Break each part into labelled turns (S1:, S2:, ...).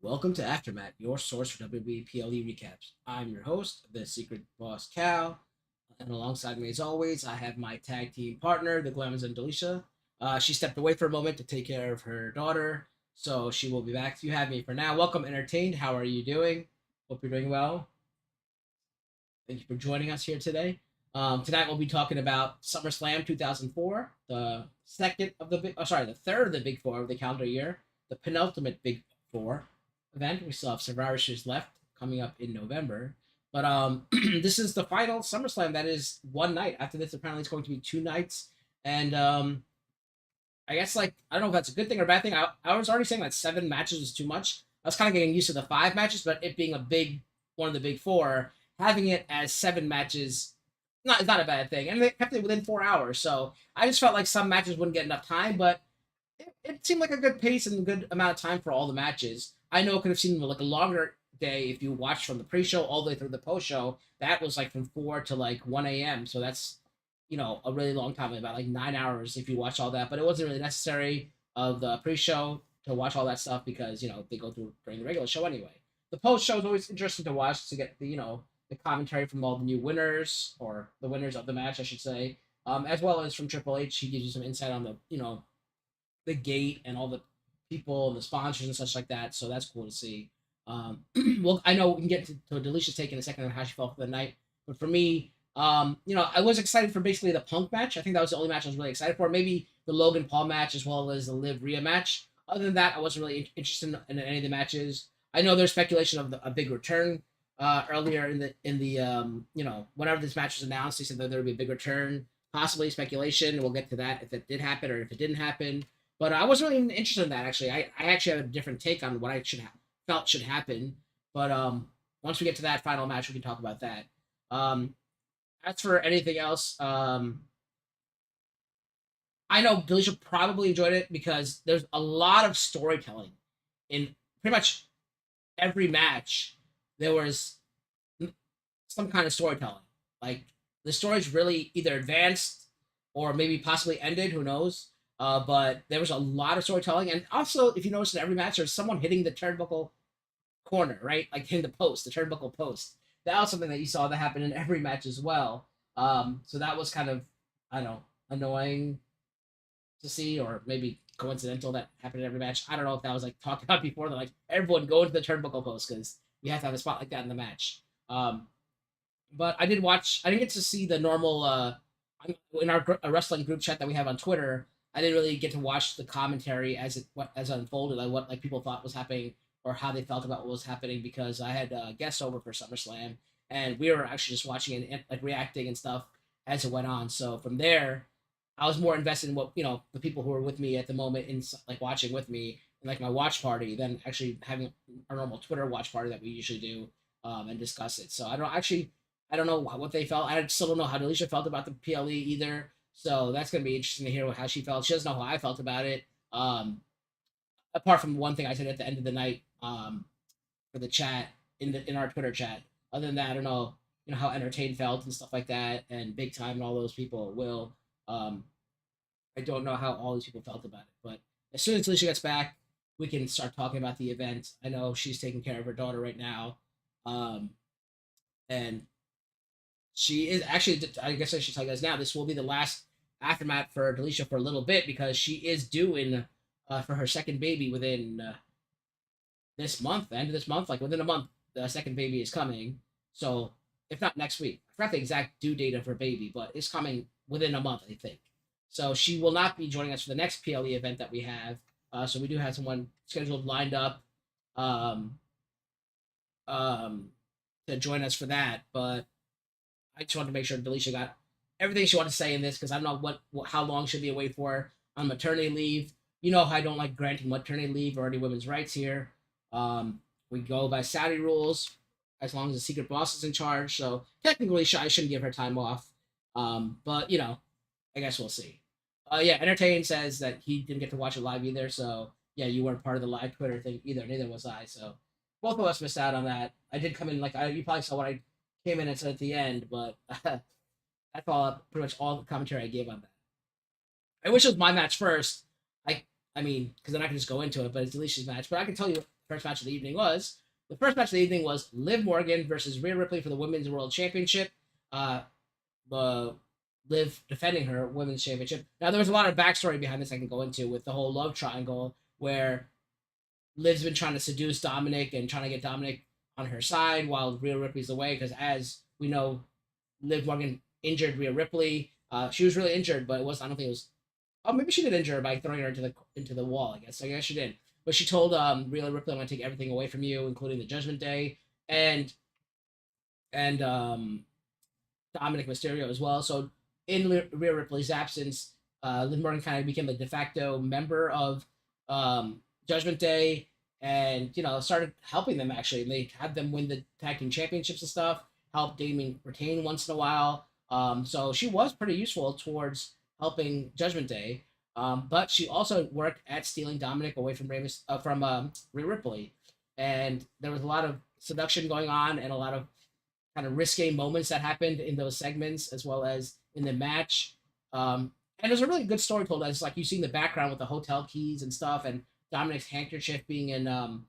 S1: Welcome to AfterMat, your source for WWE PLE recaps. I'm your host, the Secret Boss Cal, and alongside me, as always, I have my tag team partner, the Glamours and Delisha. She stepped away for a moment to take care of her daughter, so she will be back. You have me for now. Welcome, Entertained. How are you doing? Hope you're doing well. Thank you for joining us here today. Tonight we'll be talking about SummerSlam 2004, the the third of the Big Four of the calendar year, the penultimate Big Four event. We still have Survivor Series left coming up in November, but this is the final SummerSlam. That is one night. After this, apparently it's going to be two nights, and I guess I don't know if that's a good thing or a bad thing. I was already saying that seven matches is too much. I was kind of getting used to the five matches, but it being a big one of the Big Four, having it as seven matches not a bad thing, and they kept it within 4 hours. So I just felt like some matches wouldn't get enough time, but it seemed like a good pace and a good amount of time for all the matches. I know it could have seemed like a longer day if you watched from the pre-show all the way through the post-show. That was like from 4 to like 1 a.m. So that's a really long time, about like 9 hours if you watch all that. But it wasn't really necessary of the pre-show to watch all that stuff because they go through during the regular show anyway. The post-show is always interesting to watch to get the commentary from all the new winners, or the winners of the match, I should say, as well as from Triple H. He gives you some insight on the gate and all the people and the sponsors and such like that. So that's cool to see. Well, I know we can get to Delicia's take in a second on how she felt for the night, but for me, I was excited for basically the Punk match. I think that was the only match I was really excited for. Maybe the Logan Paul match as well as the Liv Rhea match. Other than that, I wasn't really interested in any of the matches. I know there's speculation of a big return earlier in the whenever this match was announced. They said that there would be a big return, possibly speculation. We'll get to that if it did happen or if it didn't happen. But I wasn't really interested in that actually. I actually have a different take on what I felt should happen. But once we get to that final match, we can talk about that. As for anything else, I know Delisha probably enjoyed it because there's a lot of storytelling in pretty much every match. There was some kind of storytelling. Like the story's really either advanced or maybe possibly ended. Who knows? But there was a lot of storytelling, and also if you notice in every match, there's someone hitting the turnbuckle corner, right? Like hitting the post, the turnbuckle post. That was something that you saw that happen in every match as well. So that was kind of, I don't know, annoying to see, or maybe coincidental that happened in every match. I don't know if that was like talked about before. That like everyone go into the turnbuckle post because we have to have a spot like that in the match. But I did watch. I didn't get to see the normal. In our wrestling group chat that we have on Twitter, I didn't really get to watch the commentary as it unfolded, like what like people thought was happening or how they felt about what was happening, because I had guests over for SummerSlam and we were actually just watching and like reacting and stuff as it went on. So from there, I was more invested in what the people who were with me at the moment in like watching with me and like my watch party than actually having our normal Twitter watch party that we usually do and discuss it. So I don't know what they felt. I still don't know how Alicia felt about the PLE either. So that's gonna be interesting to hear how she felt. She doesn't know how I felt about it. Apart from one thing I said at the end of the night for the chat in our Twitter chat. Other than that, I don't know how Entertained felt and stuff like that, and Big Time and all those people will. Um, I don't know how all these people felt about it, but as soon as Alicia gets back, we can start talking about the event. I know she's taking care of her daughter right now, um, and she is actually. I guess I should tell you guys now. This will be the last aftermath for Delisha for a little bit because she is due in for her second baby within this month, the end of this month, like within a month, the second baby is coming. So if not next week, I forgot the exact due date of her baby, but it's coming within a month, I think. So she will not be joining us for the next PLE event that we have. So we do have someone scheduled lined up um, um, to join us for that. But I just wanted to make sure Delisha got everything she wanted to say in this because I don't know how long she'll be away for on maternity leave. You know, I don't like granting maternity leave or any women's rights here. We go by Saudi rules as long as the secret boss is in charge. So technically, I shouldn't give her time off. But I guess we'll see. Yeah, Entertain says that he didn't get to watch it live either. So yeah, you weren't part of the live Twitter thing either. Neither was I. So both of us missed out on that. I did come in you probably saw what I came in and said at the end, but that's all pretty much all the commentary I gave on that. I wish it was my match first. I mean, because then I can just go into it, but it's Alicia's match. But I can tell you first match of the evening was. The first match of the evening was Liv Morgan versus Rhea Ripley for the Women's World Championship. Uh, uh, Liv defending her women's championship. Now there was a lot of backstory behind this I can go into with the whole love triangle where Liv's been trying to seduce Dominic and trying to get Dominic on her side while Rhea Ripley's away because as we know, Liv Morgan injured Rhea Ripley. She was really injured, but it was I don't think it was. Oh, maybe she did injure her by throwing her into the wall. I guess. I guess she did. But she told Rhea Ripley, "I'm going to take everything away from you, including the Judgment Day and and Dominic Mysterio as well." So in Rhea Ripley's absence, Liv Morgan kind of became the de facto member of Judgment Day, and started helping them actually. And they had them win the tag team championships and stuff. Helped Damien retain once in a while. So she was pretty useful towards helping Judgment Day. But she also worked at stealing Dominic away from Rhea Ripley, and there was a lot of seduction going on and a lot of kind of risque moments that happened in those segments as well as in the match. And there's a really good story told. As like you see in the background with the hotel keys and stuff, and Dominic's handkerchief being in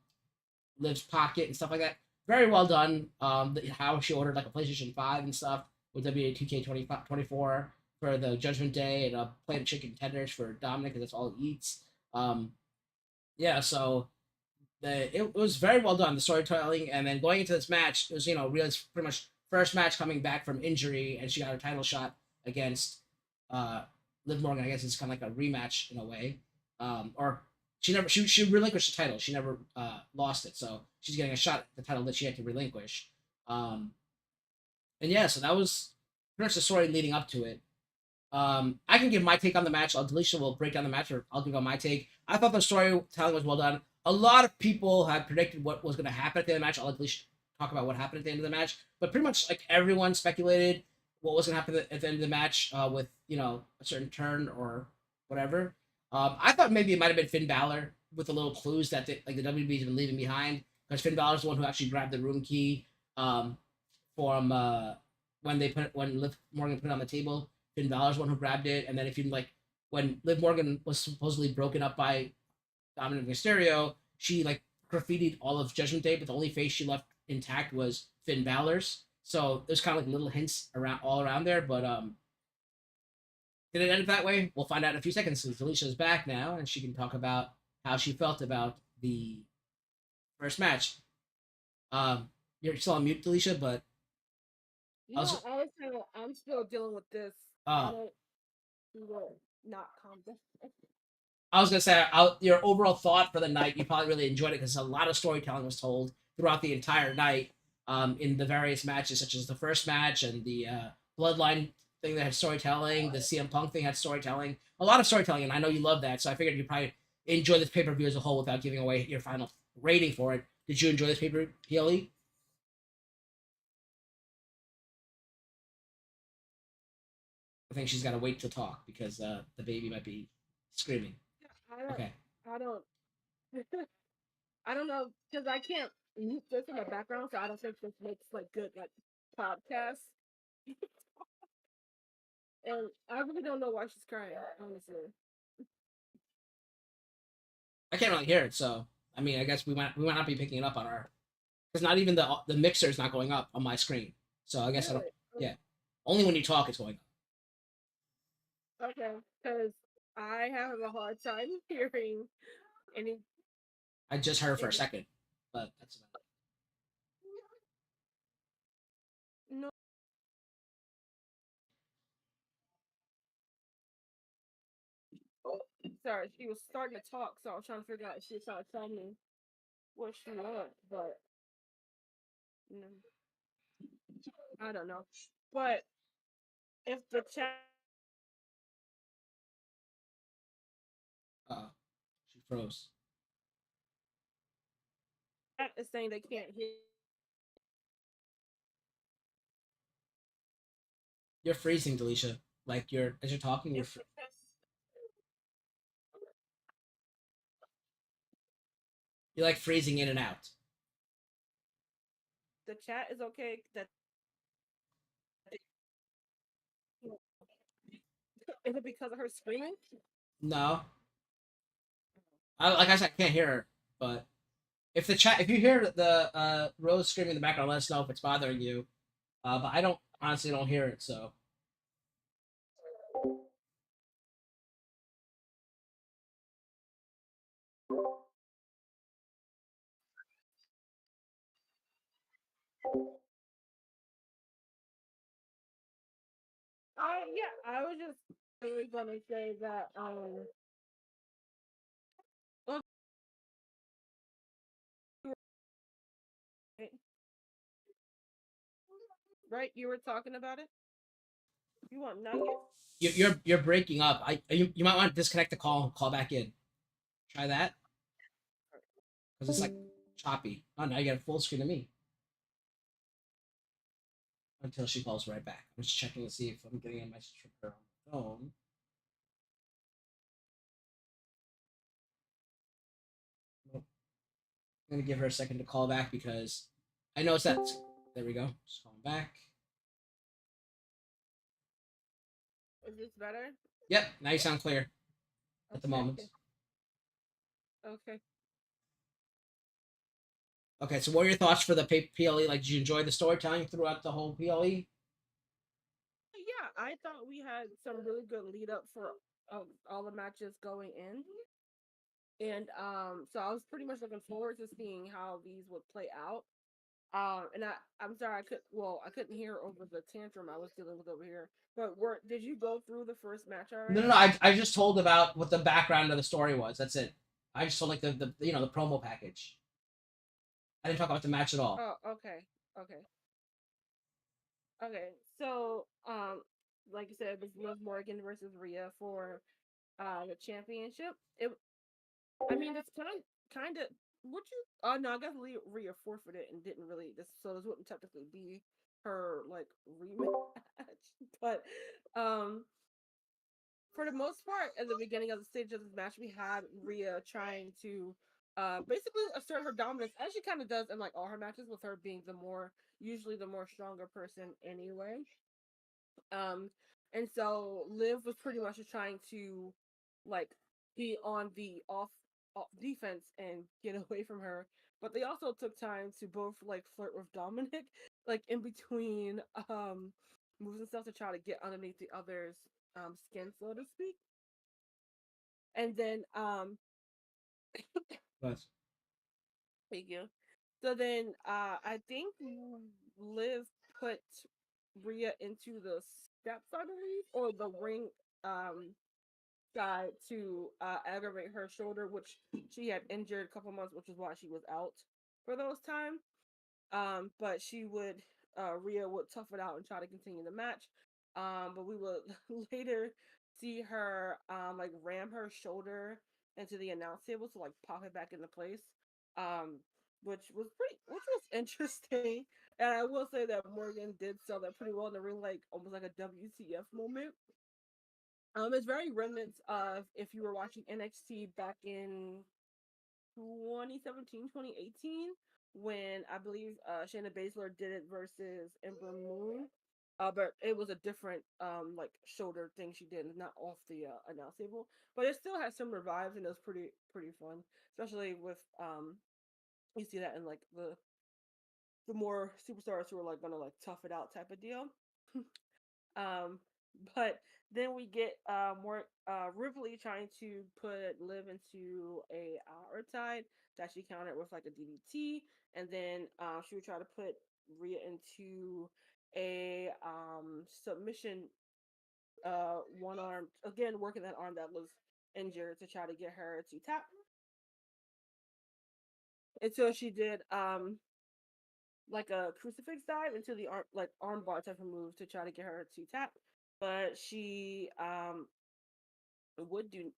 S1: Liv's pocket and stuff like that. Very well done. How she ordered like a PlayStation 5 and stuff with WA 2K24 for the Judgment Day and a plate of chicken tenders for Dominic because that's all he eats. Yeah, so it was very well done, the storytelling, and then going into this match, it was Rhea's pretty much first match coming back from injury, and she got a title shot against uh, Liv Morgan. I guess it's kind of like a rematch in a way, or she relinquished the title. She never lost it, so she's getting a shot at the title that she had to relinquish. Um, and yeah, so that was pretty much the story leading up to it. I can give my take on the match. Delisha will break down the match, or I'll give on my take. I thought the storytelling was well done. A lot of people had predicted what was going to happen at the end of the match. I'll let Delisha talk about what happened at the end of the match. But pretty much like everyone speculated what was going to happen at the end of the match with a certain turn or whatever. I thought maybe it might have been Finn Balor with the little clues that the WWE's been leaving behind because Finn Balor's the one who actually grabbed the room key from when Liv Morgan put it on the table. Finn Balor's the one who grabbed it, and then if you like when Liv Morgan was supposedly broken up by Dominic Mysterio, she like graffitied all of Judgment Day, but the only face she left intact was Finn Balor's. So there's kind of like little hints around all around there, but did it end up that way? We'll find out in a few seconds since Alicia's back now, and she can talk about how she felt about the first match. You're still on mute, Alicia, but
S2: No, I'm still dealing with this. I
S1: uh,
S2: don't not calm down.
S1: I was gonna say your overall thought for the night. You probably really enjoyed it because a lot of storytelling was told throughout the entire night. In the various matches, such as the first match and the Bloodline thing that had storytelling, the CM Punk thing had storytelling, a lot of storytelling, and I know you love that. So I figured you probably enjoy this pay per view as a whole without giving away your final rating for it. Did you enjoy this pay per view, PLE? I think she's got to wait to talk because the baby might be screaming.
S2: I don't.
S1: Okay.
S2: I don't. I don't know because I can't mute this in the background, so I don't think this makes like good like podcast. And I really don't know why she's crying. Honestly,
S1: I can't really hear it, so I mean, I guess we might not be picking it up on our because not even the mixer is not going up on my screen. So I guess I don't.
S2: really.
S1: Yeah, only when you talk it's going up.
S2: Okay, because I have a hard time hearing any
S1: I just heard for a
S2: any.
S1: second, but that's about it.
S2: No, sorry, she was starting to talk, so I was trying to figure out if she was trying to tell me what she wants, but no, I don't know. But if the chat
S1: She froze.
S2: is saying they can't hear,
S1: You're freezing, Delisha. Like you're as you're talking,
S2: if the,
S1: you're like freezing in and out.
S2: the chat is okay, that is it because of her screaming?
S1: No, like I said, I can't hear her, but If you hear the Rose screaming in the background, let us know if it's bothering you. But I don't honestly don't hear it, so.
S2: Yeah, I was just really gonna say that well, right, you were talking about it. You want nuggets?
S1: You're breaking up. You might want to disconnect the call and call back in. Try that because it's like choppy. Oh, now you got a full screen of me until she calls right back. I'm just checking to see if I'm getting a message from her on the phone. Nope. I'm gonna give her a second to call back because I know it's that. There we go. Just calling back.
S2: Is this better?
S1: Yep. Now you sound clear at the moment.
S2: Okay. Okay.
S1: Okay. So what are your thoughts for the PLE? Like, did you enjoy the storytelling throughout the whole PLE?
S2: Yeah, I thought we had some really good lead up for all the matches going in. And so I was pretty much looking forward to seeing how these would play out. And I'm sorry I couldn't hear over the tantrum I was dealing with over here. But did you go through the first match
S1: No, no,
S2: already?
S1: no. I just told about what the background of the story was. That's it. I just told like the promo package. I didn't talk about the match at all.
S2: Oh, okay. Okay. Okay. So, like you said, it was Liv Morgan versus Rhea for the championship. I mean, it's kind of. Would you? Oh no, I guess Rhea forfeited and didn't really. So this wouldn't technically be her like rematch, but um, for the most part, at the beginning of the stage of this match, we had Rhea trying to basically assert her dominance, as she kind of does in like all her matches, with her being usually the more stronger person anyway. Um, and so Liv was pretty much just trying to like be on the off defense and get away from her. But they also took time to both like flirt with Dominic, like in between moves and stuff to try to get underneath the other's skin, so to speak. And then
S1: But
S2: thank you. So then I think Liv put Rhea into the steps, I believe, or the ring um side to aggravate her shoulder, which she had injured a couple months, which is why she was out for those time. But she would Rhea would tough it out and try to continue the match. But we would later see her like ram her shoulder into the announce table to like pop it back into place. Um, which was interesting. And I will say that Morgan did sell that pretty well in the ring, like almost like a WTF moment. It's very remnants of if you were watching NXT back in 2017, 2018, when I believe Shayna Baszler did it versus Ember Moon. But it was a different like shoulder thing she did, not off the announce table. But it still has similar vibes and it was pretty fun, especially with you see that in like the more superstars who are like gonna like tough it out type of deal. Um, but then we get more Ripley trying to put Liv into a riptide that she countered with like a DDT, and then she would try to put Rhea into a submission one arm again working that arm that was injured to try to get her to tap until she did like a crucifix dive into the arm like arm bar type of move to try to get her to tap, but she would do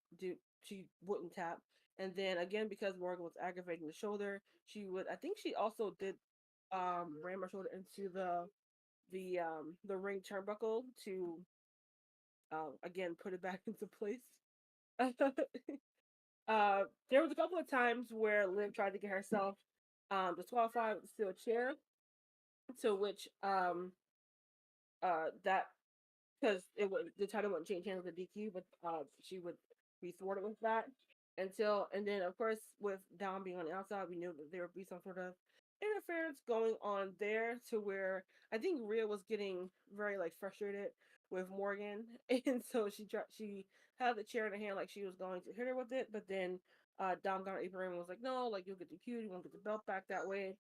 S2: she wouldn't tap. And then again, because Morgan was aggravating the shoulder, she would I think she also did ram her shoulder into the ring turnbuckle to again put it back into place. There was a couple of times where Liv tried to get herself disqualified with the steel chair, to which that because it would the title wouldn't change hands with the DQ, but she would be thwarted with that. and then of course with Dom being on the outside, we knew that there would be some sort of interference going on there to where I think Rhea was getting very like frustrated with Morgan, and so she had the chair in her hand like she was going to hit her with it, but then Dom got her apron and was like, no, like you'll get the cue, you won't get the belt back that way,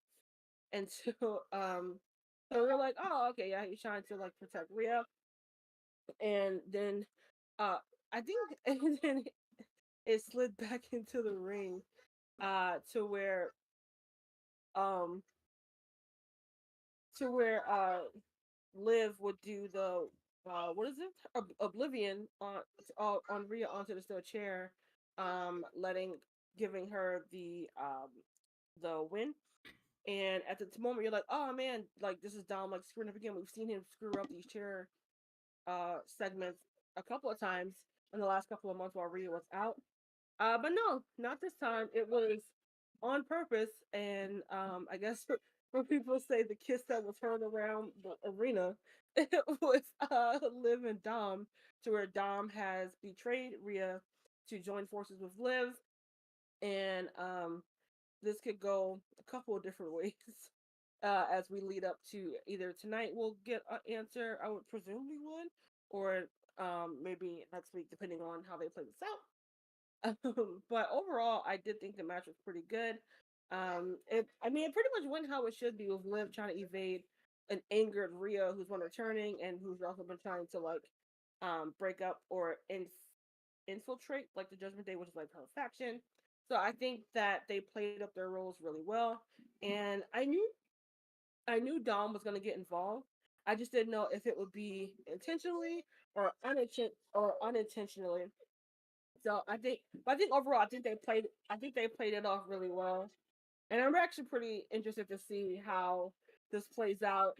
S2: and so we're like, oh okay, yeah, he's trying to like protect Rhea, and then uh I think and then it slid back into the ring to where um Liv would do the what is it? Oblivion on Rhea onto the steel chair, letting giving her the win. And at the moment, you're like, oh man, like this is Dom like screwing up again. We've seen him screw up these chair segments a couple of times in the last couple of months while Rhea was out. But no, not this time. It was on purpose, and I guess when people say the kiss that was heard around the arena, it was Liv and Dom, to where Dom has betrayed Rhea to join forces with Liv, and this could go a couple of different ways. As we lead up to either tonight, we'll get an answer. I would presume we would, or maybe next week, depending on how they play this out. But overall, I did think the match was pretty good. I mean, it pretty much went how it should be, with Liv trying to evade an angered Rhea who's been returning and who's also been trying to like break up or infiltrate like the Judgment Day, which is like her faction. So I think that they played up their roles really well, and I knew Dom was gonna get involved. I just didn't know if it would be intentionally or unintentionally. So I think overall, I think they played it off really well, and I'm actually pretty interested to see how this plays out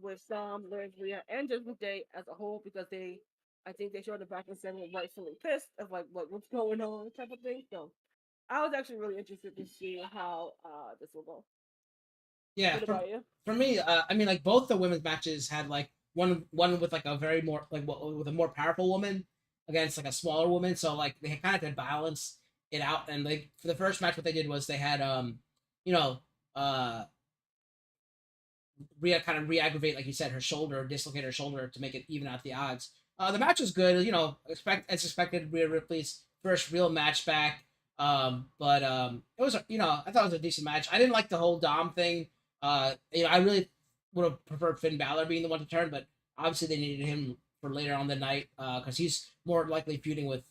S2: with Sam, Leslie, and Judgment Day as a whole, because I think they showed it back and said were rightfully pissed of like what's going on type of thing. So I was actually really interested to see how this will go.
S1: Yeah,
S2: What about you?
S1: for me, I mean, like both the women's matches had like one with like a very more like with a more powerful woman against like a smaller woman, so like they kind of had to balance it out. And like for the first match, what they did was they had you know, uh, kind of re-aggravate, like you said, her shoulder, dislocate her shoulder to make it even out the odds. The match was good, you know, as expected. Rhea Ripley's first real match back. But it was, you know, I thought it was a decent match. I didn't like the whole Dom thing. You know, I really would have preferred Finn Balor being the one to turn, but obviously they needed him for later on the night because he's more likely feuding with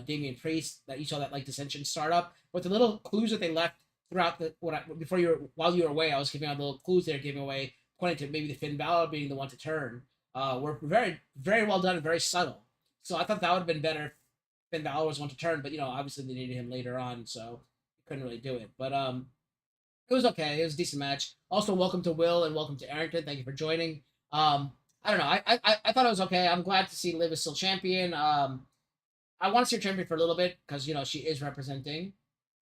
S1: Damian Priest. That you saw that like dissension start up. But the little clues that they left throughout before you were while you were away, I was giving out little clues they were giving away, pointing to maybe the Finn Balor being the one to turn. Were very very well done and very subtle. So I thought that would have been better if Finn Balor was one to turn, but you know obviously they needed him later on, so couldn't really do it. But it was okay. It was a decent match. Also, welcome to Will and welcome to Arrington. Thank you for joining. I don't know. I thought it was okay. I'm glad to see Liv is still champion. I want to see her champion for a little bit because you know she is representing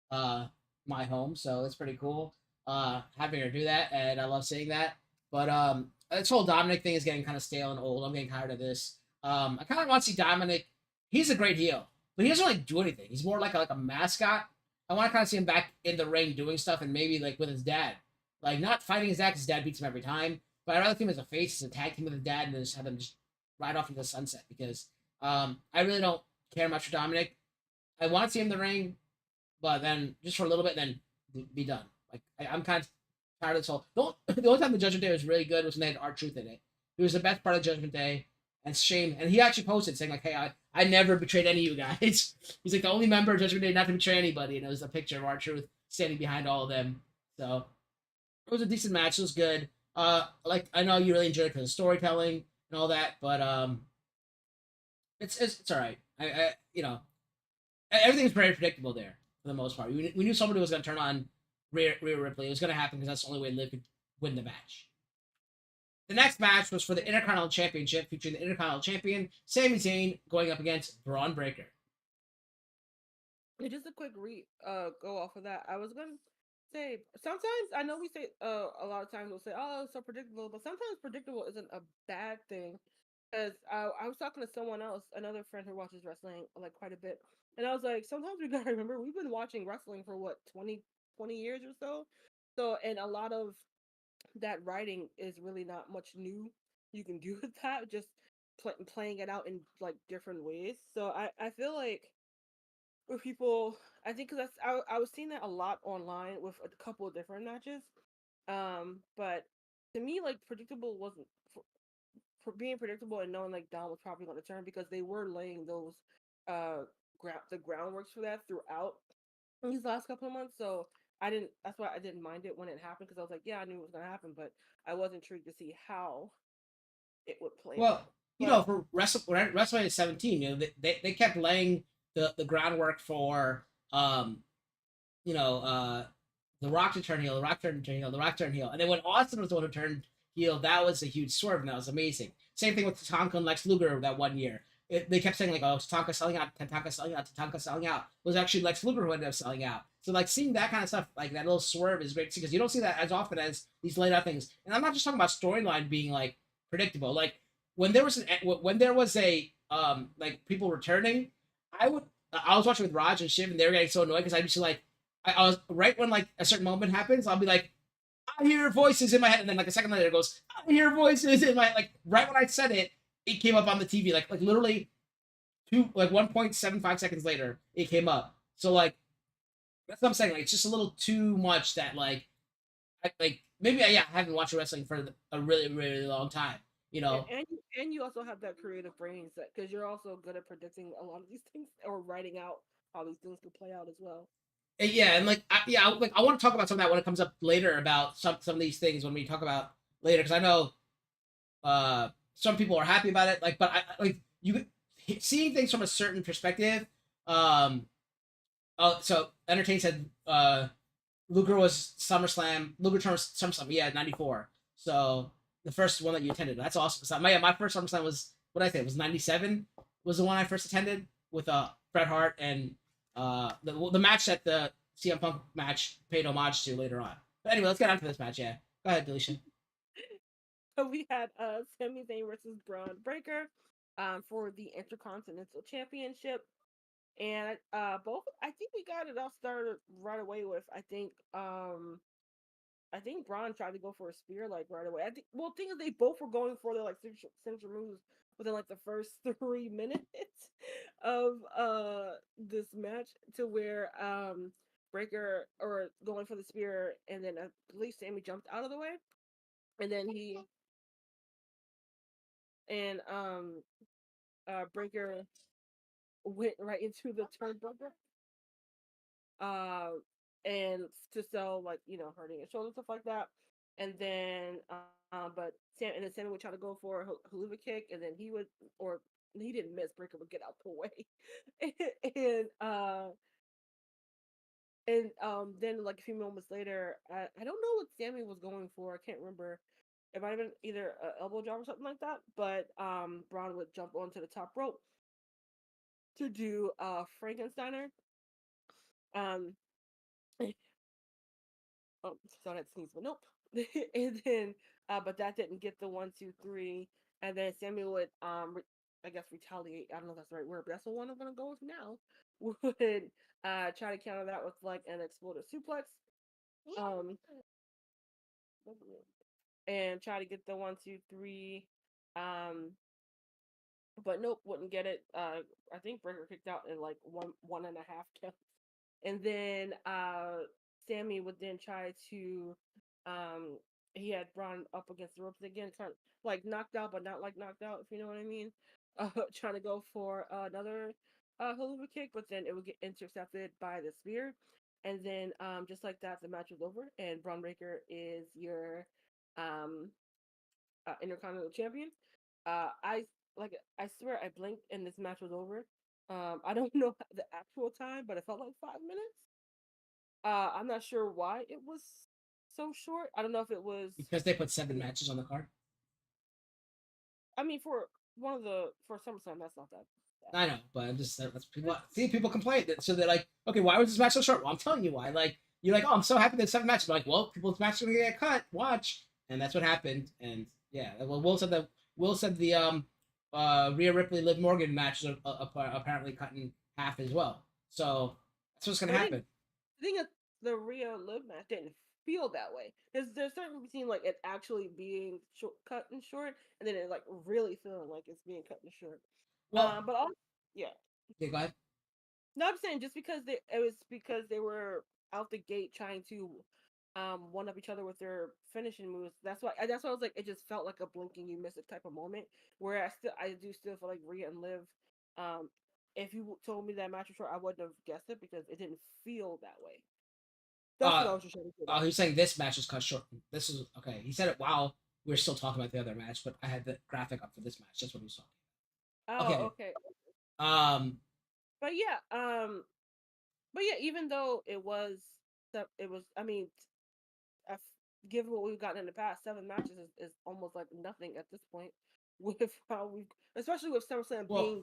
S1: uh my home, so it's pretty cool having her do that, and I love seeing that. But this whole Dominic thing is getting kind of stale and old. I'm getting tired of this. I kind of want to see Dominic. He's a great heel, but he doesn't really do anything. He's more like a mascot. I want to kind of see him back in the ring doing stuff, and maybe like with his dad, like not fighting his dad because his dad beats him every time. But I'd rather see him as a face, as a tag team with his dad, and then just have them just ride off into the sunset because I really don't care much for Dominic. I want to see him in the ring, but then just for a little bit, then be done. Like I'm kind of tired of this whole. The only time the Judgment Day was really good was when they had R-Truth in it. It was the best part of Judgment Day, and shame. And he actually posted saying like, "Hey, I never betrayed any of you guys." He's like the only member of Judgment Day not to betray anybody, and it was a picture of R-Truth standing behind all of them. So it was a decent match. It was good. Like I know you really enjoyed it because of storytelling and all that, but it's all right. I you know everything's very predictable there for the most part. We knew somebody was going to turn on Rhea Ripley. It was going to happen because that's the only way Liv could win the match. The next match was for the Intercontinental Championship, featuring the Intercontinental Champion Sami Zayn going up against Braun Breaker.
S2: Just a quick go off of that. I was gonna say sometimes I know we say a lot of times we'll say, oh, it's so predictable, but sometimes predictable isn't a bad thing. Because I was talking to someone else, another friend who watches wrestling like quite a bit, And I was like, sometimes we gotta remember we've been watching wrestling for what 20 years or so. So, and a lot of that writing is really not much new you can do with that. Just playing it out in like different ways. So I feel like with people, I think because I was seeing that a lot online with a couple of different matches. But to me, like predictable wasn't for being predictable and knowing like Dom was probably going to turn because they were laying those the groundworks for that throughout these last couple of months. So I didn't. That's why I didn't mind it when it happened because I was like, yeah, I knew it was going to happen, but I was intrigued to see how it would play
S1: Well,
S2: out.
S1: you
S2: But
S1: know, for WrestleMania 17, you know, they kept laying the groundwork for you know, the Rock to turn heel, the Rock turn heel, the Rock turn heel, and then when Austin was the one who turned heel, that was a huge swerve, and that was amazing. Same thing with Tatanka and Lex Luger that one year. They kept saying like, "Oh, Tatanka selling out, Tatanka selling out, Tatanka selling out." It was actually Lex Luger who ended up selling out. So like seeing that kind of stuff, like that little swerve, is great to see because you don't see that as often as these laid out things. And I'm not just talking about storyline being like predictable. Like when there was a like people returning, I was watching with Raj and Shiv, and they were getting so annoyed because I'd be like, I was right when like a certain moment happens, I'll be like, I hear voices in my head, and then like a second later it goes, I hear voices in my like right when I said it, it came up on the TV like literally 1.75 seconds later it came up. So like that's what I'm saying. Like it's just a little too much that like maybe I haven't watched wrestling for a really really long time. You
S2: and
S1: know,
S2: and you also have that creative brain set because you're also good at predicting a lot of these things or writing out how these things could play out as well.
S1: Yeah, and like I want to talk about some of that when it comes up later about some of these things when we talk about later because I know some people are happy about it like but like you seeing things from a certain perspective. So Entertain said Luger was Luger turned SummerSlam, yeah, 94. So the first one that you attended, that's awesome. So my first SummerSlam was what I say, it was 97 was the one I first attended with Bret Hart and the match that the CM Punk match paid homage to later on. But anyway, let's get on to this match. Yeah, go ahead, Delisha.
S2: So we had Sami Zayn versus Braun Breaker for the Intercontinental Championship. And both I think we got it all started right away with I think Braun tried to go for a spear like right away. I think well thing is they both were going for their like signature moves within like the first 3 minutes of this match to where Breaker or going for the spear and then I believe Sammy jumped out of the way and then he and Breaker went right into the turnbuckle uh, and to sell like hurting his shoulder stuff like that. And then, but Sammy would try to go for a haluva kick, and then he would, or he didn't miss. Breaker would get out the way, and then like a few moments later, I don't know what Sammy was going for. I can't remember. It might have been either an elbow drop or something like that. But Braun would jump onto the top rope to do Frankensteiner. Um, Oh, so that sneeze, but nope. And then, but that didn't get the 1, 2, 3. And then Samuel would, I guess retaliate. I don't know if that's the right word, but that's the one I'm gonna go with now. Would try to counter that with like an explosive suplex. Um, and try to get the 1, 2, 3. Um, but nope, wouldn't get it. I think Breaker kicked out in like one and a half counts. And then Sammy would then try to he had Braun up against the ropes again, kind of like knocked out, but not like knocked out, if you know what I mean. Trying to go for another haluva kick, but then it would get intercepted by the spear. And then just like that, the match was over, and Braun Breaker is your um Intercontinental Champion. I swear I blinked and this match was over. I don't know the actual time, but it felt like 5 minutes. I'm not sure why it was so short. I don't know if it was.
S1: Because they put 7 matches on the card.
S2: I mean, for for SummerSlam, that's not that.
S1: I know, but I'm just that's people complain so they're like, okay, why was this match so short? Well, I'm telling you why. Like you're like, oh, I'm so happy there's 7 matches. I'm like, well, people's matches are gonna get cut. Watch, and that's what happened. And yeah, well, Will said the Rhea Ripley Liv Morgan matches are apparently cut in half as well. So that's what's gonna
S2: But I think
S1: happen.
S2: the thing is, the Rhea Liv match didn't feel that way. There's certain between like it actually being cut and short, and then it like really feeling like it's being cut and short.
S1: Well,
S2: But also, yeah.
S1: yeah, go ahead.
S2: No, I'm saying just because it was because they were out the gate trying to one up each other with their finishing moves. That's why I was like it just felt like a blinking you miss it type of moment. Where I do still feel like Rhea and Liv. Um, if you told me that match was short, I wouldn't have guessed it because it didn't feel that way. That's what
S1: Uh,
S2: I was just trying to get at.
S1: he's saying this match is cut short. This is okay. He said it while we are still talking about the other match, but I had the graphic up for this match. That's what he was talking about.
S2: Oh,
S1: Okay.
S2: okay.
S1: Um.
S2: But yeah, even though it was, I mean, I've, given what we've gotten in the past, 7 matches is almost like nothing at this point. With how we, especially with SummerSlam
S1: Well,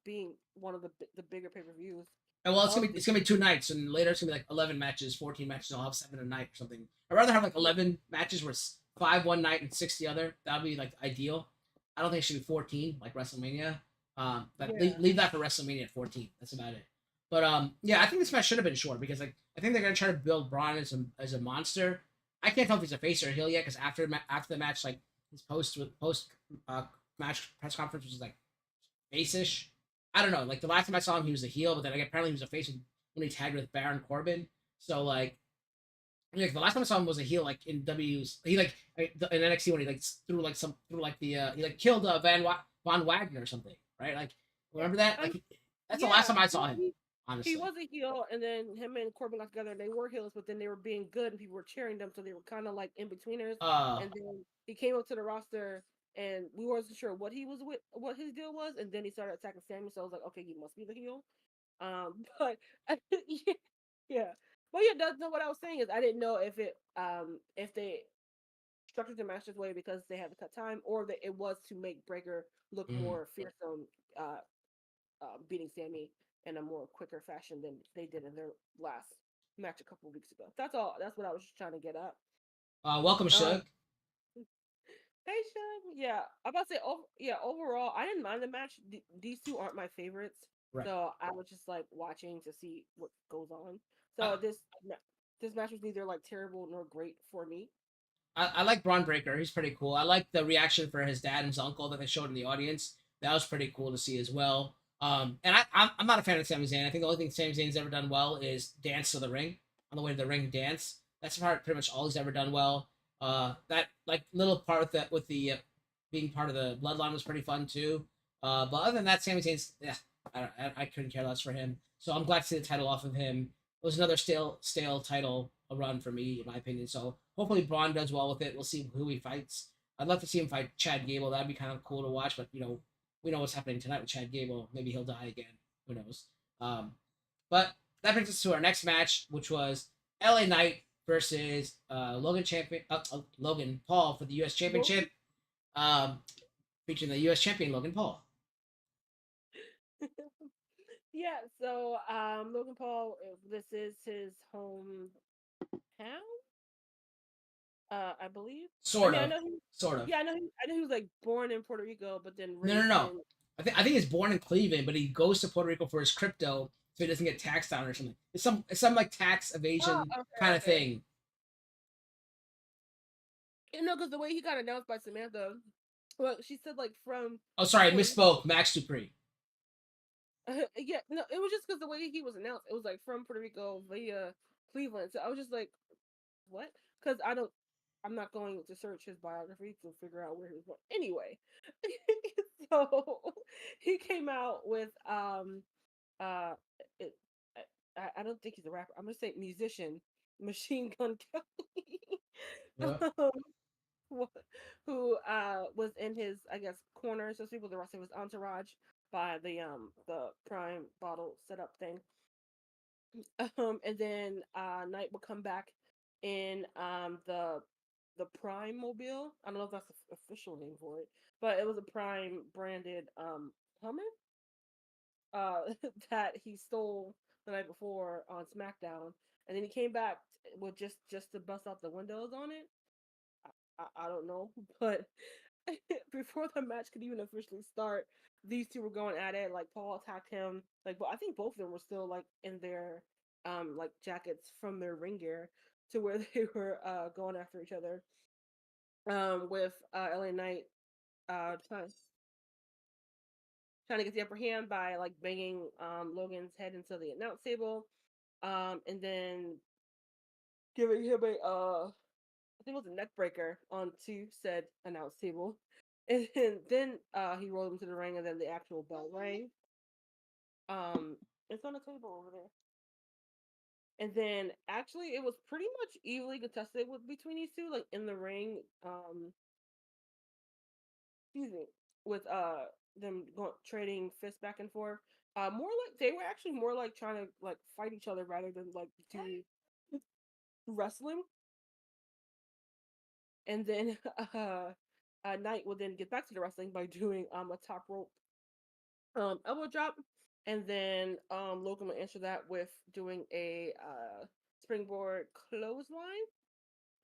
S2: being one of the bigger pay per views
S1: and well,
S2: of the
S1: it's gonna be 2 nights, and later it's gonna be like 11 matches, 14 matches. And I'll have 7 a night or something. I'd rather have like 11 matches where it's 5 1 night and 6 the other. That'd be like ideal. I don't think it should be 14 like WrestleMania. But
S2: yeah.
S1: leave that for WrestleMania at 14. That's about it. But yeah, I think this match should have been short because like I think they're gonna try to build Braun as a monster. I can't tell if he's a face or a heel yet because after the match, like his post match press conference was like face-ish. I don't know. Like the last time I saw him, he was a heel, but then like, apparently he was a face when he tagged with Baron Corbin. So like the last time I saw him was a heel, like in W's. He like in NXT when he like threw like the he like killed Von Wagner or something, right? Like remember that? Like that's the last
S2: Yeah,
S1: time I saw him.
S2: he
S1: Honestly,
S2: was a heel, and then him and Corbin got together, and they were heels, but then they were being good, and people were cheering them, so they were kind of like in betweeners.
S1: uh,
S2: And then he came up to the roster, and we wasn't sure what he was with, what his deal was, and then he started attacking Sammy. So I was like, okay, he must be the heel. But yeah, yeah, but yeah, that's what I was saying is I didn't know if they structured the match this way because they had to cut time, or that it was to make Breaker look
S1: mm.
S2: more fearsome, uh, beating Sammy in a more quicker fashion than they did in their last match a couple of weeks ago. That's all. That's what I was just trying to get at.
S1: Welcome,
S2: Um,
S1: Shug.
S2: hey Sean, yeah, I'm about to say, yeah, overall, I didn't mind the match. These two aren't my favorites,
S1: Right.
S2: so I was just like watching to see what goes on.
S1: I,
S2: So this match was neither like terrible nor great for me.
S1: I like Braun Breaker. He's pretty cool. I like the reaction for his dad and his uncle that they showed in the audience. That was pretty cool to see as well. And I'm not a fan of Sami Zayn. I think the only thing Sami Zayn's ever done well is dance to the ring on the way to the ring dance. That's pretty much all he's ever done well. That like little part with that with the being part of the bloodline was pretty fun too. But other than that, Sami Zayn's yeah, I couldn't care less for him. So I'm glad to see the title off of him. It was another stale title run for me, in my opinion. So hopefully Braun does well with it. We'll see who he fights. I'd love to see him fight Chad Gable. That'd be kind of cool to watch. But we know what's happening tonight with Chad Gable. Maybe he'll die again. Who knows? Um, but that brings us to our next match, which was LA Knight versus Logan Paul for the U.S. Championship, um, featuring the U.S. champion Logan Paul.
S2: Yeah, so Logan Paul, this is his hometown. I believe. I
S1: Sort
S2: mean, I
S1: of,
S2: know he.
S1: sort of.
S2: Yeah, I know he was like born in Puerto Rico, but then
S1: No, no,
S2: raised
S1: no.
S2: in.
S1: I think he's born in Cleveland, but he goes to Puerto Rico for his crypto, so he doesn't get taxed on it or something. It's some like tax
S2: Oh,
S1: evasion
S2: okay,
S1: kind of
S2: okay.
S1: thing.
S2: You know, because the way he got announced by Samantha, well, she said like from
S1: Oh, sorry, I
S2: Puerto Rico.
S1: misspoke. Max Dupree.
S2: Yeah, no, it was just because the way he was announced, it was like from Puerto Rico via Cleveland. So I was just like, what? Because I'm not going to search his biography to figure out where he was born. Anyway, so he came out with uh it, I don't think he's a rapper. I'm gonna say musician, Machine Gun
S1: Yeah.
S2: Kelly, who was in his, I guess, corner, so people the rest of his entourage by the prime bottle setup thing. And then Knight would come back in the Prime Mobile. I don't know if that's the official name for it, but it was a Prime branded Hummer uh that he stole the night before on SmackDown, and then he came back with just to bust out the windows on it. I don't know, but before the match could even officially start, these two were going at it. Like Paul attacked him. Like, but I think both of them were still like in their like jackets from their ring gear to where they were going after each other. With LA Knight trying to get the upper hand by like banging Logan's head into the announce table, and then giving him a I think it was a neck breaker onto said announce table. And then he rolled him to the ring, and then the actual bell rang. It's on the table over there. And then actually, it was pretty much evenly contested with between these two, like in the ring. Excuse me, with them trading fists back and forth. More like they were actually more like trying to like fight each other rather than like do wrestling. And then Knight will then get back to the wrestling by doing a top rope elbow drop, and then Logan will answer that with doing a springboard clothesline.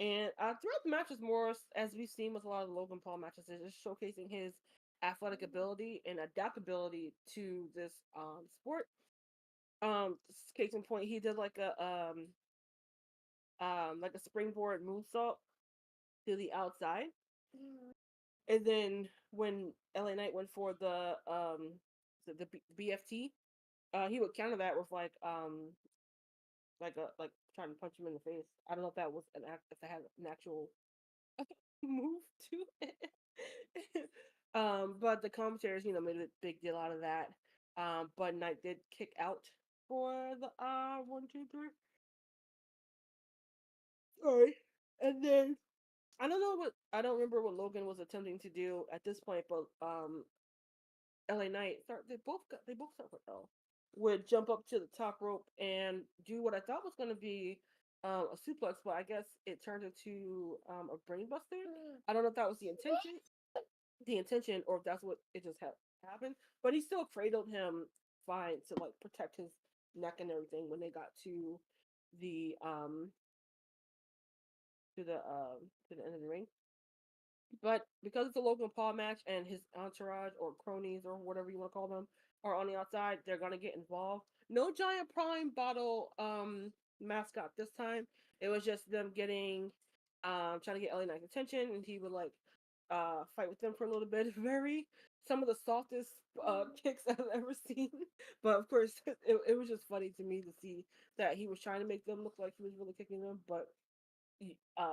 S2: And throughout the matches, more as we've seen with a lot of the Logan Paul matches, is just showcasing his athletic ability and adaptability to this sport. Case in point, he did like a springboard moonsault to the outside, and then when LA Knight went for the BFT, he would counter that with like trying to punch him in the face. I don't know if that was if that had an actual move to it. But the commentators, made a big deal out of that. But Knight did kick out for the 1, 2, 3. Sorry. And then I don't remember what Logan was attempting to do at this point, but LA Knight they both start with L. Would jump up to the top rope and do what I thought was gonna be a suplex, but I guess it turned into a brainbuster. I don't know if that was the intention, or if that's what it just happened. But he still cradled him fine to like protect his neck and everything when they got to the to the end of the ring. But because it's a Logan Paul match and his entourage or cronies or whatever you want to call them are on the outside, they're gonna get involved. No giant prime bottle mascot this time. It was just them getting trying to get LA Knight's attention, and he would like fight with them for a little bit. Very some of the softest kicks I've ever seen. But of course, it was just funny to me to see that he was trying to make them look like he was really kicking them. But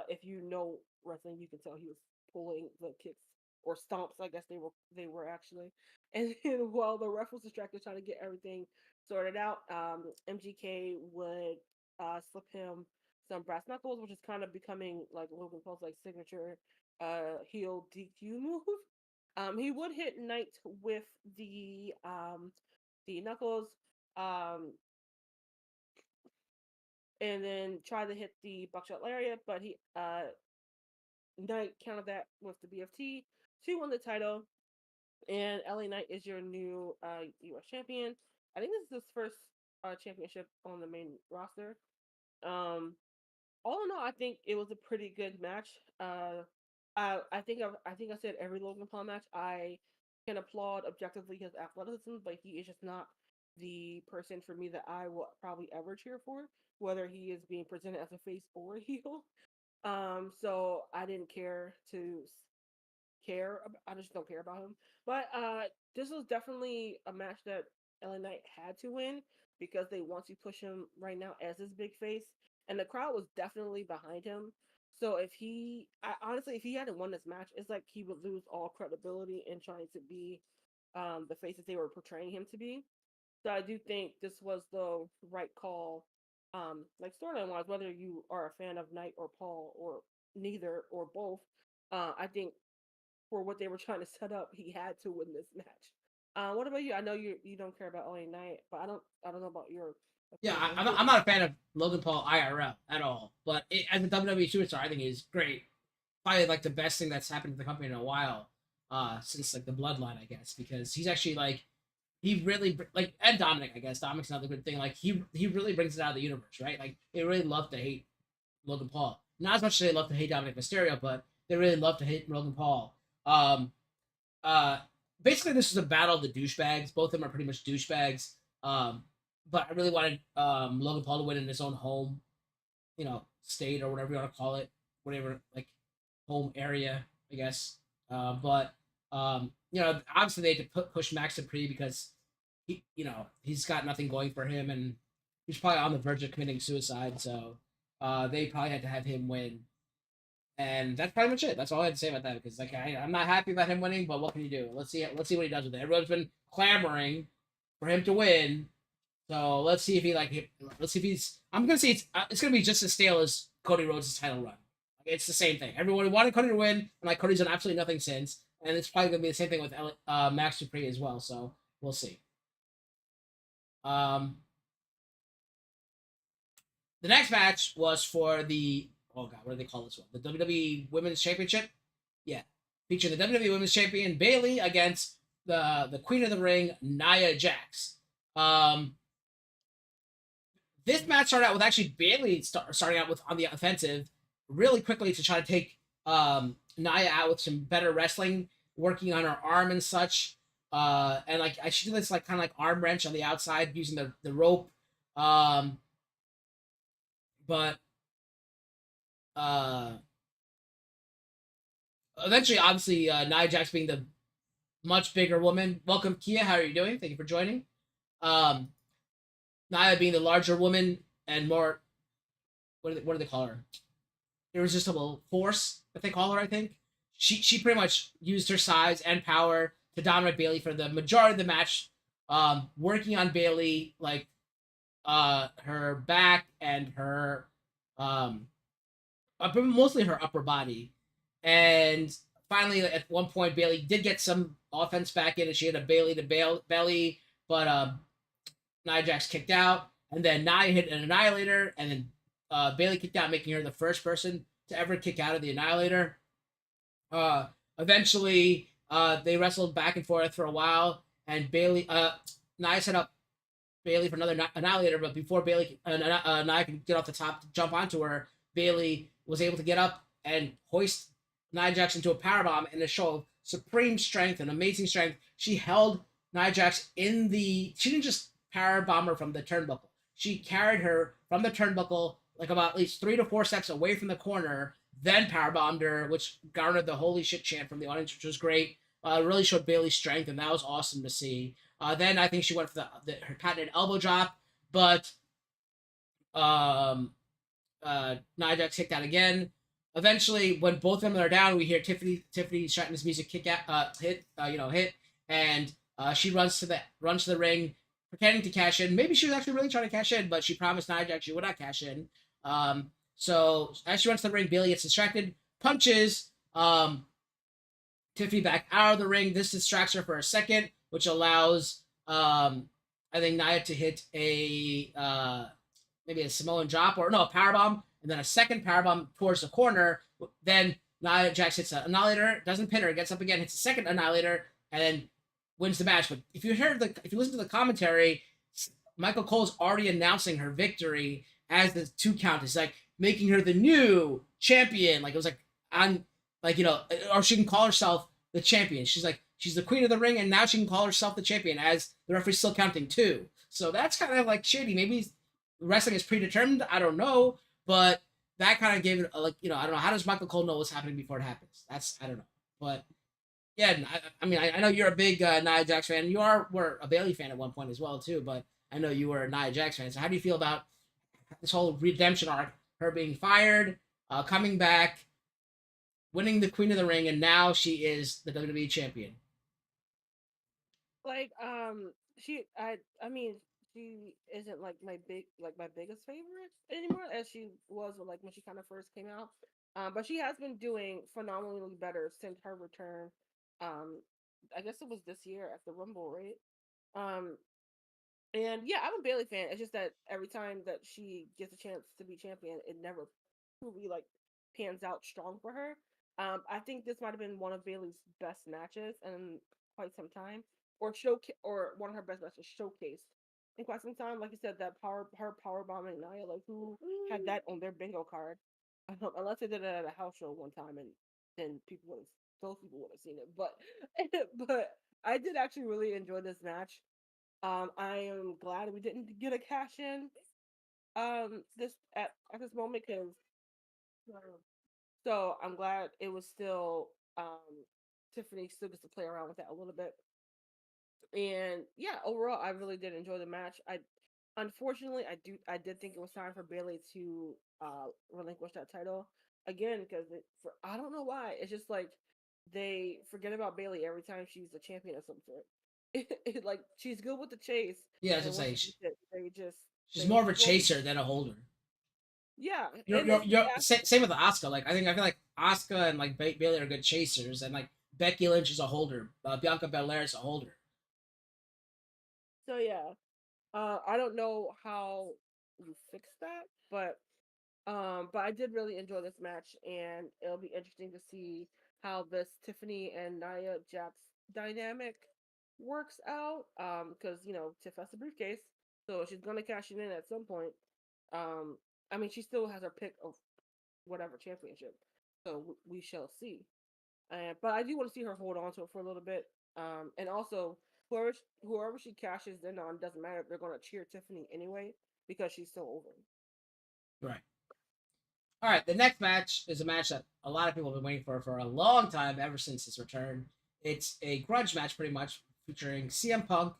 S2: if you know wrestling, you can tell he was pulling the kicks or stomps. I guess they were actually. And then while the ref was distracted trying to get everything sorted out, MGK would slip him some brass knuckles, which is kind of becoming like Logan Paul's like signature heel DQ move. He would hit Knight with the knuckles, um, and then try to hit the buckshot lariat, but he Knight countered that with the BFT to win the title. And LA Knight is your new US champion. I think this is his first championship on the main roster. All in all, I think it was a pretty good match. I think I said every Logan Paul match I can applaud objectively his athleticism, but he is just not the person for me that I will probably ever cheer for, whether he is being presented as a face or a heel. So I didn't care to I just don't care about him. But this was definitely a match that LA Knight had to win because they want to push him right now as his big face, and the crowd was definitely behind him. So honestly, if he hadn't won this match, it's like he would lose all credibility in trying to be the face that they were portraying him to be. So I do think this was the right call, like storyline wise, whether you are a fan of Knight or Paul or neither or both. I think for what they were trying to set up, he had to win this match. What about you? I know you don't care about LA Knight, but I don't know about your
S1: Yeah,
S2: opinion on
S1: I'm
S2: him.
S1: not a fan of Logan Paul IRL at all. But as a WWE superstar, I think he's great. Probably like the best thing that's happened to the company in a while, since like the Bloodline, I guess, because he's actually like he really like and Dominic, I guess Dominic's another good thing. Like he really brings it out of the universe, right? Like they really love to hate Logan Paul. Not as much as they love to hate Dominic Mysterio, but they really love to hate Logan Paul. Um, uh, basically this is a battle of the douchebags. Both of them are pretty much douchebags. Um, but I really wanted Logan Paul to win in his own home, state or whatever you want to call it, whatever like home area, I guess. But obviously they had to push Max Dupree because he's got nothing going for him, and he's probably on the verge of committing suicide. So they probably had to have him win, and that's pretty much it. That's all I had to say about that because I'm not happy about him winning, but what can you do? Let's see what he does with it. Everyone's been clamoring for him to win, so let's see if let's see if he's. I'm gonna say it's gonna be just as stale as Cody Rhodes' title run. It's the same thing. Everyone wanted Cody to win, and Cody's done absolutely nothing since, and it's probably gonna be the same thing with Max Dupree as well. So we'll see. Um, the next match was for the what do they call this one? The WWE Women's Championship. Yeah, featuring the WWE Women's Champion Bayley against the Queen of the Ring Nia Jax. This match started out with actually Bayley starting out with on the offensive really quickly to try to take Nia out with some better wrestling, working on her arm and such. And she did this kind of like arm wrench on the outside using the rope. But eventually, obviously, Nia Jax being the much bigger woman. Welcome, Kia. How are you doing? Thank you for joining. Nia being the larger woman and more, what do they call her? Irresistible force, that they call her, I think. She pretty much used her size and power to dominate Bayley for the majority of the match, working on Bayley, her back and her, mostly her upper body. And finally, at one point, Bayley did get some offense back in, and she had a Bayley to belly, but Nia Jax kicked out, and then Nia hit an Annihilator, and then Bayley kicked out, making her the first person to ever kick out of the Annihilator. Eventually, they wrestled back and forth for a while, and Nia set up Bayley for another Annihilator, but before Nia could get off the top to jump onto her, Bayley was able to get up and hoist Nia Jax into a powerbomb in a show of supreme strength and amazing strength. She held Nia Jax she didn't just powerbomb her from the turnbuckle. She carried her from the turnbuckle about at least 3 to 4 steps away from the corner, then powerbombed her, which garnered the holy shit chant from the audience, which was great. Really showed Bayley's strength, and that was awesome to see. Then I think she went for her patented elbow drop, but Nia Jax kicked out again. Eventually, when both of them are down, we hear Tiffany Stratton's music hit, and she runs to the ring, pretending to cash in. Maybe she was actually really trying to cash in, but she promised Nia Jax she would not cash in. So as she runs to the ring, Bayley gets distracted, punches Tiffany back out of the ring. This distracts her for a second, which allows I think Nia to hit maybe a Samoan drop or a powerbomb, and then a second powerbomb towards the corner. Then Nia Jax hits an Annihilator, doesn't pin her, gets up again, hits a second Annihilator, and then wins the match. But if you listen to the commentary, Michael Cole's already announcing her victory as the 2 count. It's like making her the new champion. It was or she can call herself the champion. She's the queen of the ring, and now she can call herself the champion as the referee's still counting 2. So that's kind of shady. Maybe wrestling is predetermined. I don't know, but that kind of gave it I don't know. How does Michael Cole know what's happening before it happens? I don't know. But yeah, I mean, I know you're a big Nia Jax fan. You were a Bayley fan at one point as well too, but I know you were a Nia Jax fan. So how do you feel about this whole redemption arc? Her being fired, coming back, winning the Queen of the Ring, and now she is the WWE champion.
S2: I mean, she isn't my biggest favorite anymore as she was when she kind of first came out. But she has been doing phenomenally better since her return. I guess it was this year at the Rumble, right? And yeah, I'm a Bayley fan. It's just that every time that she gets a chance to be champion, it never truly pans out strong for her. I think this might have been one of Bayley's best matches in quite some time, or one of her best matches showcased in quite some time. Like you said, her power bombing Nia, who had that on their bingo card? Unless they did it at a house show one time, and then those people would have seen it. But but I did actually really enjoy this match. I am glad we didn't get a cash in this at this moment because so I'm glad it was still Tiffany still gets to play around with that a little bit. And yeah, overall I really did enjoy the match. I unfortunately I did think it was time for Bailey to relinquish that title again because for I don't know why. It's just like they forget about Bailey every time she's a champion of some sort. Like she's good with the chase,
S1: Yeah, as I
S2: and once
S1: say,
S2: she gets it, they just
S1: she's
S2: they
S1: more of a
S2: explode.
S1: chaser than a holder.
S2: Yeah,
S1: You're
S2: and
S1: you're,
S2: it's
S1: you're
S2: yeah.
S1: same with Asuka. Like I feel like Asuka and like Bailey are good chasers, and like Becky Lynch is a holder. Bianca Belair is a holder.
S2: So yeah, I don't know how you fix that, but I did really enjoy this match, and it'll be interesting to see how this Tiffany and Nia Jax dynamic works out. Because Tiff has the briefcase, so she's gonna cash it in at some point. Um, I mean, she still has her pick of whatever championship, so we shall see. But I do want to see her hold on to it for a little bit. And also whoever she cashes in on doesn't matter. They're gonna cheer Tiffany anyway because she's so over.
S1: Right. All right. The next match is a match that a lot of people have been waiting for a long time, ever since his return. It's a grudge match, pretty much, featuring CM Punk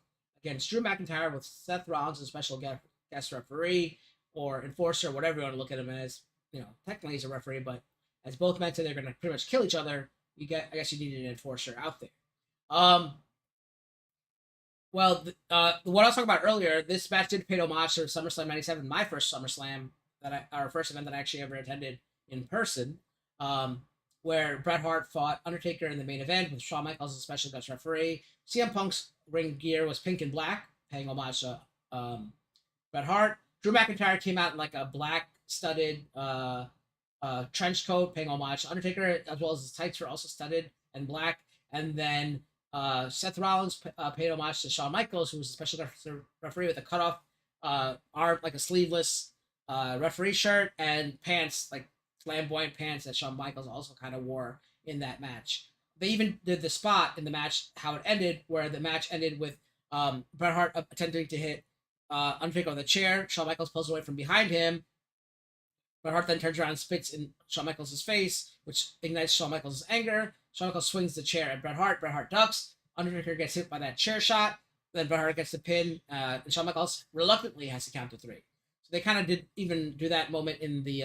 S1: against Drew McIntyre with Seth Rollins as special guest referee or enforcer, whatever you want to look at him as. Technically he's a referee, but as both men say they're going to pretty much kill each other, I guess you need an enforcer out there. Um, what I was talking about earlier, this match did pay homage to SummerSlam '97, my first SummerSlam our first event that I actually ever attended in person, where Bret Hart fought Undertaker in the main event with Shawn Michaels as a special guest referee. CM Punk's ring gear was pink and black, paying homage to Bret Hart. Drew McIntyre came out in like a black studded trench coat, paying homage to Undertaker, as well as his tights were also studded and black. And then Seth Rollins paid homage to Shawn Michaels, who was a special referee with a cutoff arm, like a sleeveless referee shirt and pants, like flamboyant pants that Shawn Michaels also kind of wore in that match. They even did the spot in the match, how it ended, where the match ended with Bret Hart attempting to hit Undertaker with a chair. Shawn Michaels pulls away from behind him. Bret Hart then turns around and spits in Shawn Michaels' face, which ignites Shawn Michaels' anger. Shawn Michaels swings the chair at Bret Hart. Bret Hart ducks. Undertaker gets hit by that chair shot. Then Bret Hart gets the pin. And Shawn Michaels reluctantly has to count to 3. So they kind of did even do that moment in the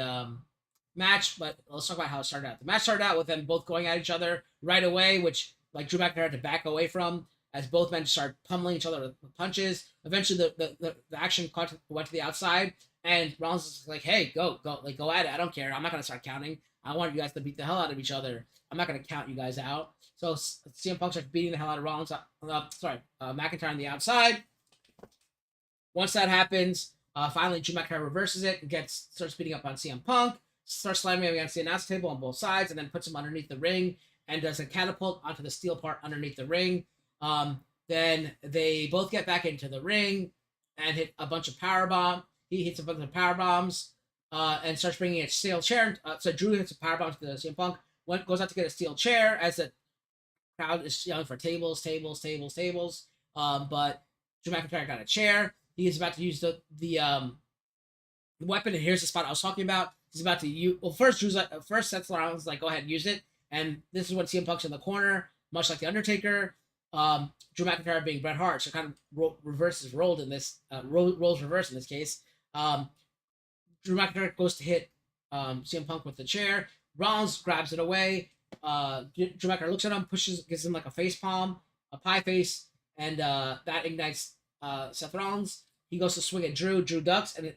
S1: match, but let's talk about how it started out. The match started out with them both going at each other right away, which like Drew McIntyre had to back away from as both men start pummeling each other with punches. Eventually, the action went to the outside, and Rollins was like, "Hey, go at it. I don't care. I'm not gonna start counting. I want you guys to beat the hell out of each other. I'm not gonna count you guys out." So CM Punk starts beating the hell out of Rollins. McIntyre on the outside. Once that happens, finally Drew McIntyre reverses it and starts beating up on CM Punk. Starts slamming him against the announce table on both sides, and then puts him underneath the ring and does a catapult onto the steel part underneath the ring. Then they both get back into the ring and hit a bunch of powerbomb. He hits a bunch of power bombs and starts bringing a steel chair. So Drew hits a powerbomb to the CM Punk. Goes out to get a steel chair as the crowd is yelling for tables. But Drew McIntyre got a chair. He is about to use the weapon, and here's the spot I was talking about. He's about to use. Well, first Seth Rollins like, go ahead and use it, and this is when CM Punk's in the corner, much like the Undertaker. Drew McIntyre being Bret Hart, so kind of roles reversed in this case. Drew McIntyre goes to hit CM Punk with the chair. Rollins grabs it away. Drew McIntyre looks at him, gives him like a face palm, a pie face, and that ignites Seth Rollins. He goes to swing at Drew. Drew ducks, and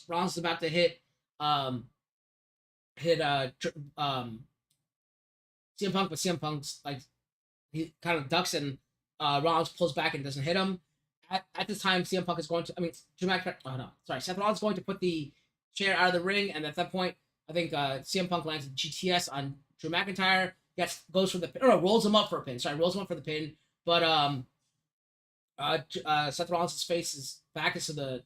S1: Rollins is about to hit CM Punk, but CM Punk's like, he kind of ducks, and Rollins pulls back and doesn't hit him. At this time, CM Punk is going to, Drew McIntyre, Seth Rollins is going to put the chair out of the ring, and at that point, I think CM Punk lands a GTS on Drew McIntyre, goes for the pin, rolls him up for a pin. Rolls him up for the pin, but Seth Rollins' back is to the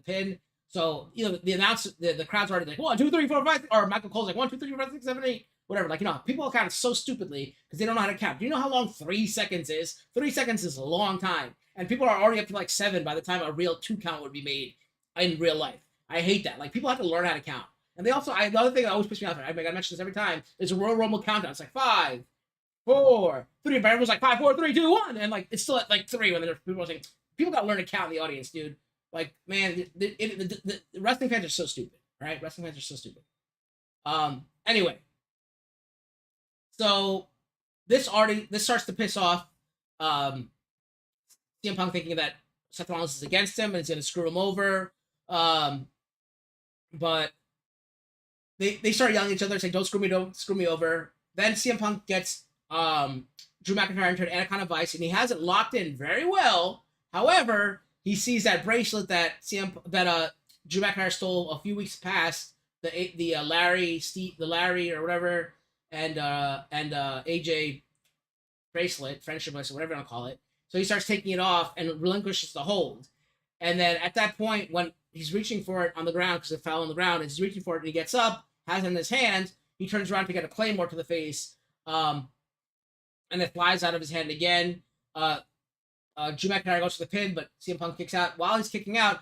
S1: pin. So the crowd's already like 1, 2, 3, 4, 5, or Michael Cole's like 1, 2, 3, 4, 5, 6, 7, 8. whatever. Like, people count so stupidly because they don't know how to count. Do you know how long 3 seconds is? 3 seconds is a long time. And people are already up to like 7 by the time a real 2 count would be made in real life. I hate that. Like, people have to learn how to count. And they also, the other thing that always pisses me off, I mention this every time, is a Royal Rumble countdown. It's like 5, 4, 3, but everyone's like 5, 4, 3, 2, 1, and like it's still at like 3 when people are saying, people got to learn to count in the audience, dude. Like, man, the wrestling fans are so stupid, right? Wrestling fans are so stupid. Anyway, so this starts to piss off CM Punk, thinking that Seth Rollins is against him and it's going to screw him over. But they start yelling at each other, saying, don't screw me over. Then CM Punk gets Drew McIntyre into an Anaconda Vice, and he has it locked in very well. However, he sees that bracelet that Drew McIntyre stole a few weeks past, the Larry or whatever, and AJ bracelet, friendship bracelet, whatever you want to call it. So he starts taking it off and relinquishes the hold. And then at that point, when he's reaching for it on the ground because it fell on the ground, and he's reaching for it and he gets up, has it in his hand, he turns around to get a Claymore to the face, and it flies out of his hand again. Drew McIntyre goes for the pin, but CM Punk kicks out. While he's kicking out,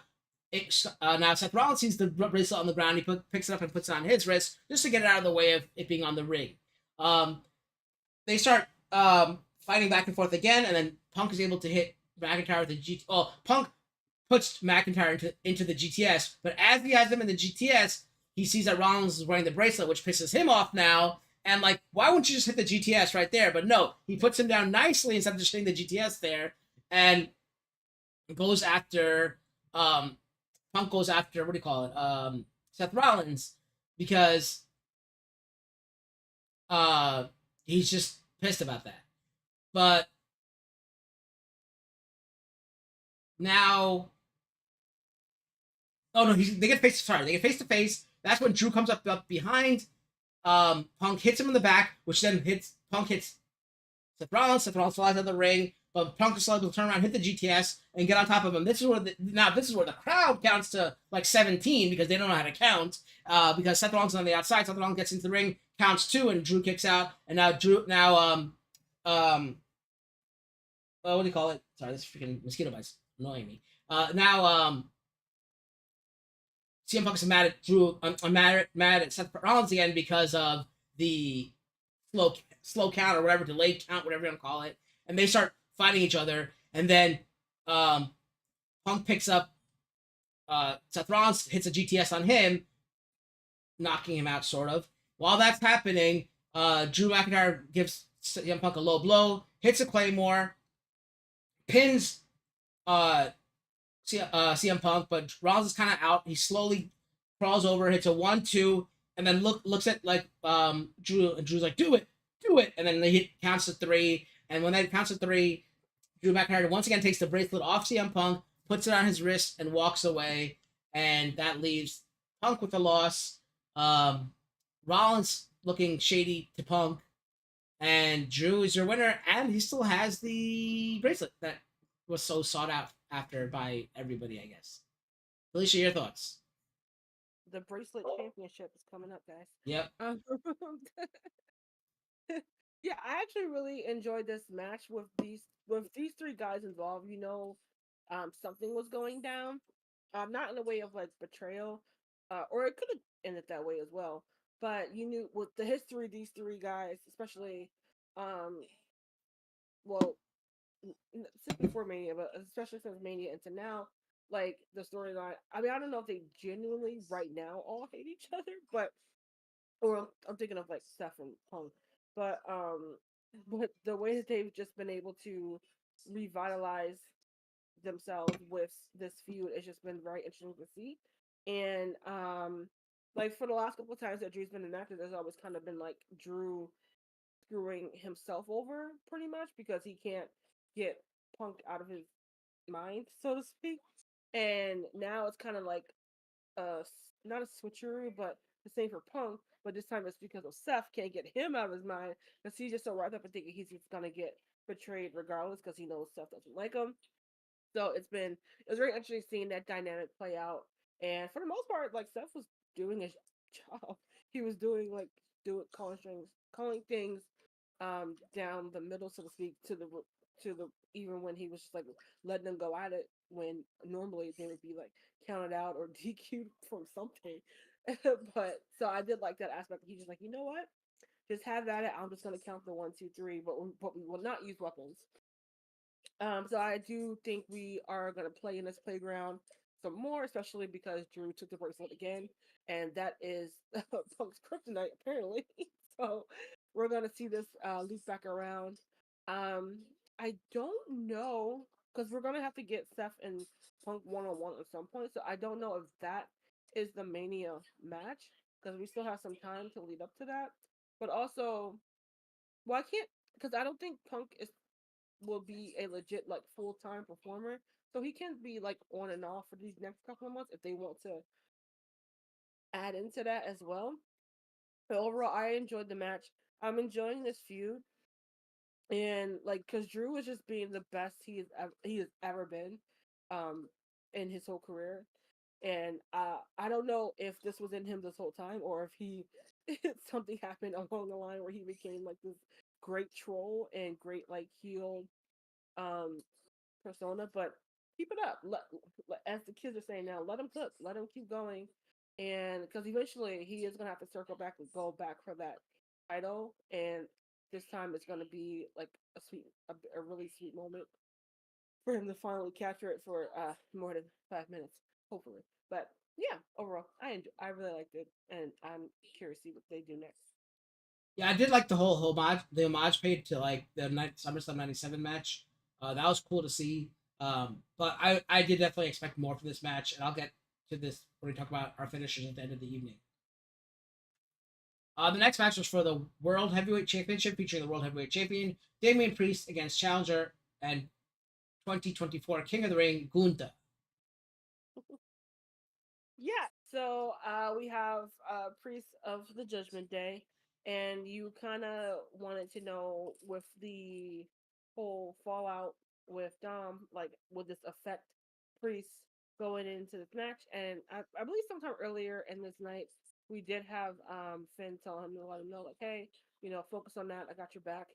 S1: now Seth Rollins sees the bracelet on the ground. He picks it up and puts it on his wrist just to get it out of the way of it being on the ring. They start fighting back and forth again, and then Punk is able to hit McIntyre with the GTS. Oh, Punk puts McIntyre into the GTS, but as he has him in the GTS, he sees that Rollins is wearing the bracelet, which pisses him off now. And like, why wouldn't you just hit the GTS right there? But no, he puts him down nicely instead of just hitting the GTS there, and goes after Punk goes after, what do you call it? Seth Rollins, because he's just pissed about that. But now, oh no, they get face to face. That's when Drew comes up behind. Punk hits him in the back, which then Punk hits Seth Rollins. Seth Rollins flies out of the ring, but Punk is able to turn around, hit the GTS, and get on top of him. This is where the crowd counts to like 17 because they don't know how to count. Because Seth Rollins is on the outside, Seth Rollins gets into the ring, counts 2, and Drew kicks out. And now what do you call it? Sorry, this freaking mosquito bite's annoying me. Now CM Punk is mad at Drew. I'm mad at Seth Rollins again because of the slow count or whatever, delayed count, whatever you want to call it. And they start fighting each other. And then Punk picks up Seth Rollins, hits a GTS on him, knocking him out, sort of. While that's happening, Drew McIntyre gives CM Punk a low blow, hits a Claymore, pins CM Punk, but Rollins is kind of out. He slowly crawls over, hits a 1-2, and then looks at like Drew, and Drew's like, do it, and then he counts to 3, and when that counts to 3, Drew McIntyre once again takes the bracelet off CM Punk, puts it on his wrist, and walks away, and that leaves Punk with the loss. Rollins looking shady to Punk, and Drew is your winner, and he still has the bracelet that was so sought out after by everybody, I guess. Felicia, your thoughts?
S2: The bracelet championship is coming up, guys.
S1: Yep.
S2: Yeah, I actually really enjoyed this match with these 3 guys involved. Something was going down. Not in the way of like betrayal, or it could have ended that way as well. But you knew with the history of these 3 guys, especially, well, since before Mania, but especially since Mania into now, like the storyline. I mean, I don't know if they genuinely right now all hate each other, but or I'm thinking of like Steph and Punk, but the way that they've just been able to revitalize themselves with this feud has just been very interesting to see. And like for the last couple of times that Drew's been enacted, there's always kind of been like Drew screwing himself over pretty much because he can't get Punk out of his mind, so to speak. And now it's kind of like not a switcheroo, but the same for Punk. But this time it's because of Seth can't get him out of his mind because he's just so wrapped up in thinking he's just gonna get betrayed regardless because he knows Seth doesn't like him. So it was very interesting seeing that dynamic play out. And for the most part, like Seth was doing his job. He was doing like calling things down the middle, so to speak, to the even when he was just like letting them go at it when normally they would be like counted out or DQ'd from something. But so I did like that aspect. He's just like, you know what? Just have that. I'm just gonna count the one, two, three, but we will not use weapons. So I do think we are gonna play in this playground some more, especially because Drew took the bracelet again, and that is Punk's kryptonite apparently. So we're gonna see this loop back around. Um, I don't know because we're gonna have to get Seth and Punk one on one at some point. So I don't know if that is the Mania match because we still have some time to lead up to that. But also, well, I can't because I don't think Punk is will be a legit like full time performer. So he can be like on and off for these next couple of months if they want to add into that as well. But overall, I enjoyed the match. I'm enjoying this feud, and like because Drew is just being the best he has ever been, um, in his whole career. And I don't know if this was in him this whole time or if he something happened along the line where he became like this great troll and great like heel um persona, but keep it up. As the kids are saying now, let him cook, let him keep going, and because eventually he is gonna have to circle back and go back for that title, and this time it's gonna be like a really sweet moment for him to finally capture it for more than 5 minutes, hopefully. But yeah, overall, I really liked it, and I'm curious to see what they do next.
S1: Yeah, I did like the whole homage paid to like the SummerSlam '97 match. That was cool to see. But I did definitely expect more from this match, and I'll get to this when we talk about our finishers at the end of the evening. The next match was for the World Heavyweight Championship, featuring the World Heavyweight Champion Damian Priest against challenger and 2024 King of the Ring Gunther.
S2: Yeah, so we have Priest of the Judgment Day, and you kind of wanted to know with the whole fallout with Dom, like, would this affect Priest going into this match? And I believe sometime earlier in this night, we did have Finn tell him to let him know, like, hey, focus on that. I got your back.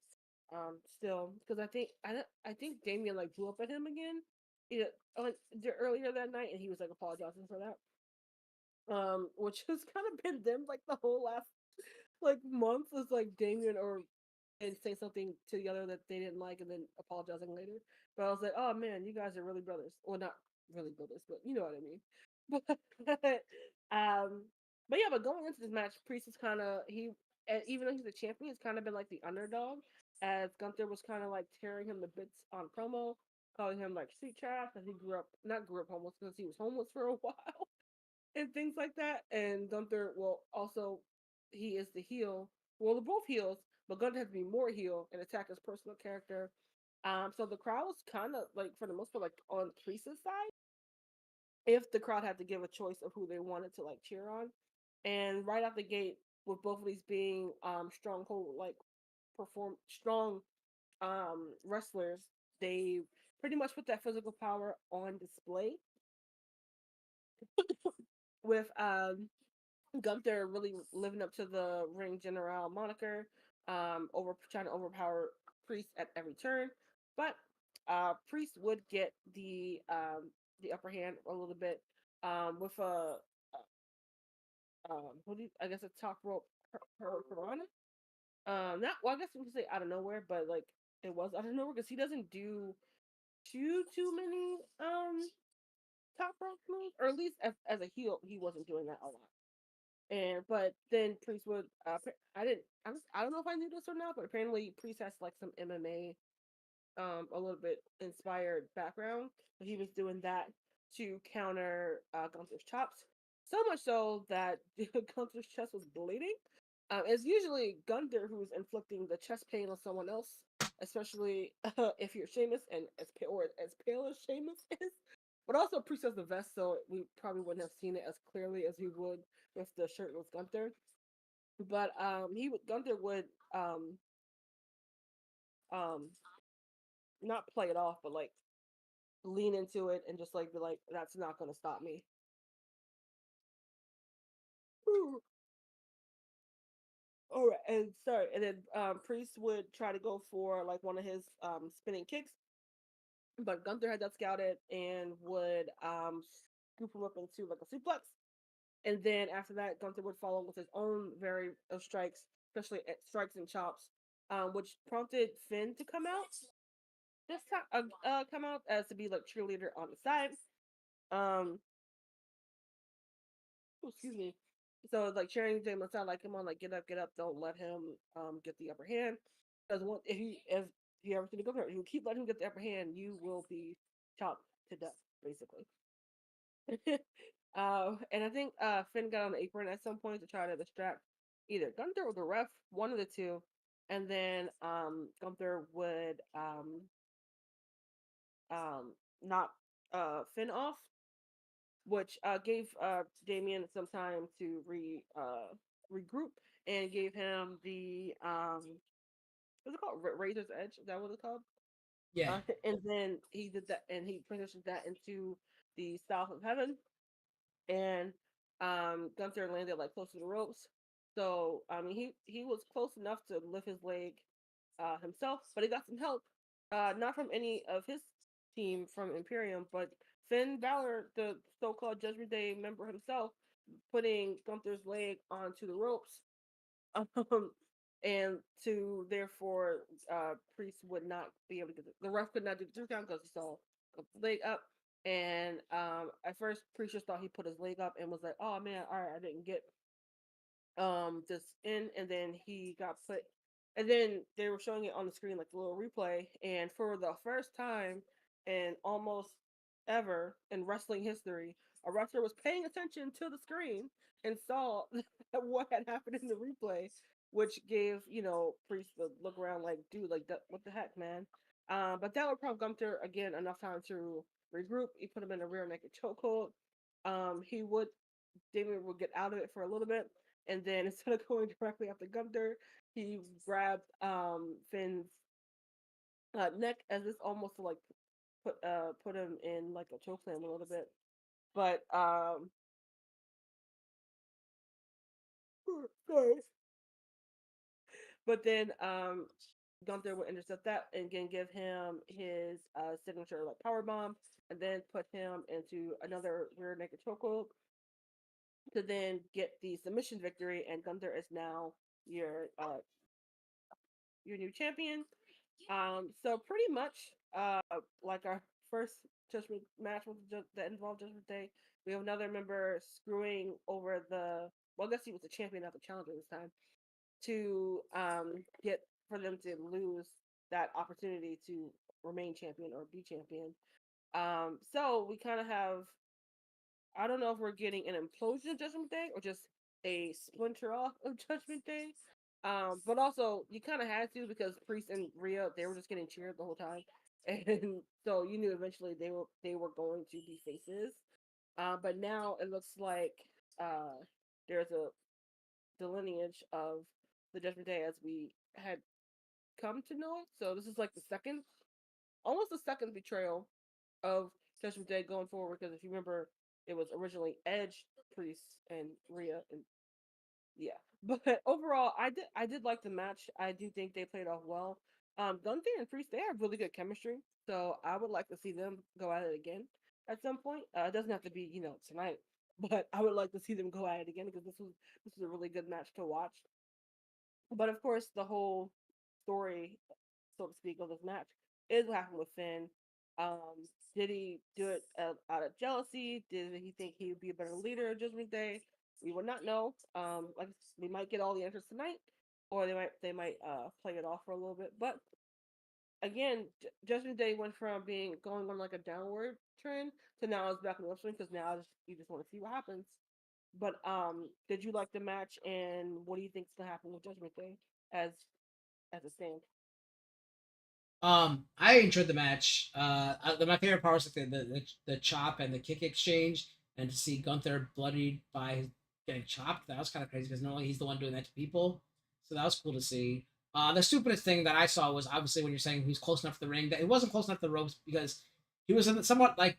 S2: Still, because I think Damien like blew up at him again, like earlier that night, and he was like apologizing for that, which has kind of been them like the whole last like month is like Damien or and say something to the other that they didn't like and then apologizing later. But I was like, oh man, you guys are really brothers. Well, not really brothers, but you know what I mean. But but yeah, but going into this match, Priest is kind of even though he's the champion, he's kind of been like the underdog, as Gunther was kind of like tearing him to bits on promo, calling him like street trash, as he grew up homeless because he was homeless for a while and things like that. And Gunther, well, also he is the heel. Well, they're both heels, but Gunther has to be more heel and attack his personal character. So the crowd was kind of like, for the most part, like on Priest's side. If the crowd had to give a choice of who they wanted to like cheer on, and right out the gate, with both of these being stronghold like perform strong wrestlers, they pretty much put that physical power on display with Gunther really living up to the Ring General moniker, over trying to overpower Priest at every turn. But Priest would get the upper hand a little bit with I guess a top rope piranha. Not well, I guess we could say out of nowhere, but like it was out of nowhere because he doesn't do too many top rope moves, or at least as a heel, he wasn't doing that a lot. And but then Priest would I don't know if I knew this or not, but apparently Priest has like some MMA a little bit inspired background. But he was doing that to counter Gunther's chops. So much so that Gunther's chest was bleeding. It's usually Gunther who's inflicting the chest pain on someone else, especially if you're Sheamus and as pale as Sheamus is. But also Priest has the vest, so we probably wouldn't have seen it as clearly as we would if the shirtless Gunther. But Gunther would um not play it off, but like lean into it and just like be like, that's not gonna stop me. All right, and sorry, and then Priest would try to go for like one of his spinning kicks, but Gunther had that scouted and would scoop him up into like a suplex. And then after that, Gunther would follow with his own very strikes, especially at strikes and chops, which prompted Finn to come out this time, come out as to be like cheerleader on the side. Um, excuse me. So like cheering Jay on the side, like come on, like get up, don't let him get the upper hand. Because if you ever see the Gunther, you keep letting him get the upper hand, you will be chopped to death, basically. And I think Finn got on the apron at some point to try to distract either Gunther or the ref, one of the two, and then Gunther would knock Finn off, which gave Damien some time to regroup and gave him the what's it called, Razor's Edge? Is that what it's called?
S1: Yeah.
S2: And then he did that, and he transitioned that into the South of Heaven, and Gunther landed like close to the ropes. So I mean, he was close enough to lift his leg himself, but he got some help, not from any of his team from Imperium, but Finn Balor, the so-called Judgment Day member himself, putting Gunther's leg onto the ropes, um, and to therefore Priest would not be able to get the ref could not do the 2 count because he saw the leg up. And at first Priest just thought he put his leg up and was like, oh man, all right, I didn't get this in, and then he got put, and then they were showing it on the screen like a little replay, and for the first time and almost ever in wrestling history, a wrestler was paying attention to the screen and saw what had happened in the replay, which gave Priest the look around like, dude, like what the heck, man. But that would prompt Gunther again enough time to regroup. He put him in a rear naked chokehold. He would Damien would get out of it for a little bit, and then instead of going directly after Gunther, he grabbed Finn's neck as this almost to like put him in like a chokeslam a little bit. But sorry. But then Gunther would intercept that and again give him his signature like power bomb, and then put him into another rear naked chokehold to then get the submission victory, and Gunther is now your your new champion. So pretty much, like our first Judgment match that involved Judgment Day, we have another member screwing over the. Well, I guess he was the champion, not the challenger this time, to get for them to lose that opportunity to remain champion or be champion. So we kind of have. I don't know if we're getting an implosion of Judgment Day or just a splinter off of Judgment Day. But also you kind of had to, because Priest and Rhea, they were just getting cheered the whole time, and so you knew eventually they were going to be faces. But now it looks like there's a delineage of the Judgment Day as we had come to know it. So this is like almost the second betrayal of Judgment Day going forward. Because if you remember, it was originally Edge, Priest, and Rhea, and yeah. But overall, I did like the match. I do think they played off well. Gunther and Priest, they have really good chemistry, so I would like to see them go at it again at some point. It doesn't have to be tonight, but I would like to see them go at it again because this was a really good match to watch. But of course, the whole story, so to speak, of this match is what happened with Finn. Did he do it out of jealousy? Did he think he would be a better leader of Judgment Day? We will not know. Like we might get all the answers tonight, or they might play it off for a little bit. But again, Judgment Day went from being going on like a downward trend to now it's back in the upswing, because now you just want to see what happens. But did you like the match, and what do you think is gonna happen with Judgment Day as it stands?
S1: I enjoyed the match. My favorite part was like the chop and the kick exchange, and to see Gunther bloodied by getting chopped. That was kind of crazy because normally he's the one doing that to people. So that was cool to see. The stupidest thing that I saw was obviously when you're saying he's close enough to the ring, that it wasn't close enough to the ropes because he was somewhat like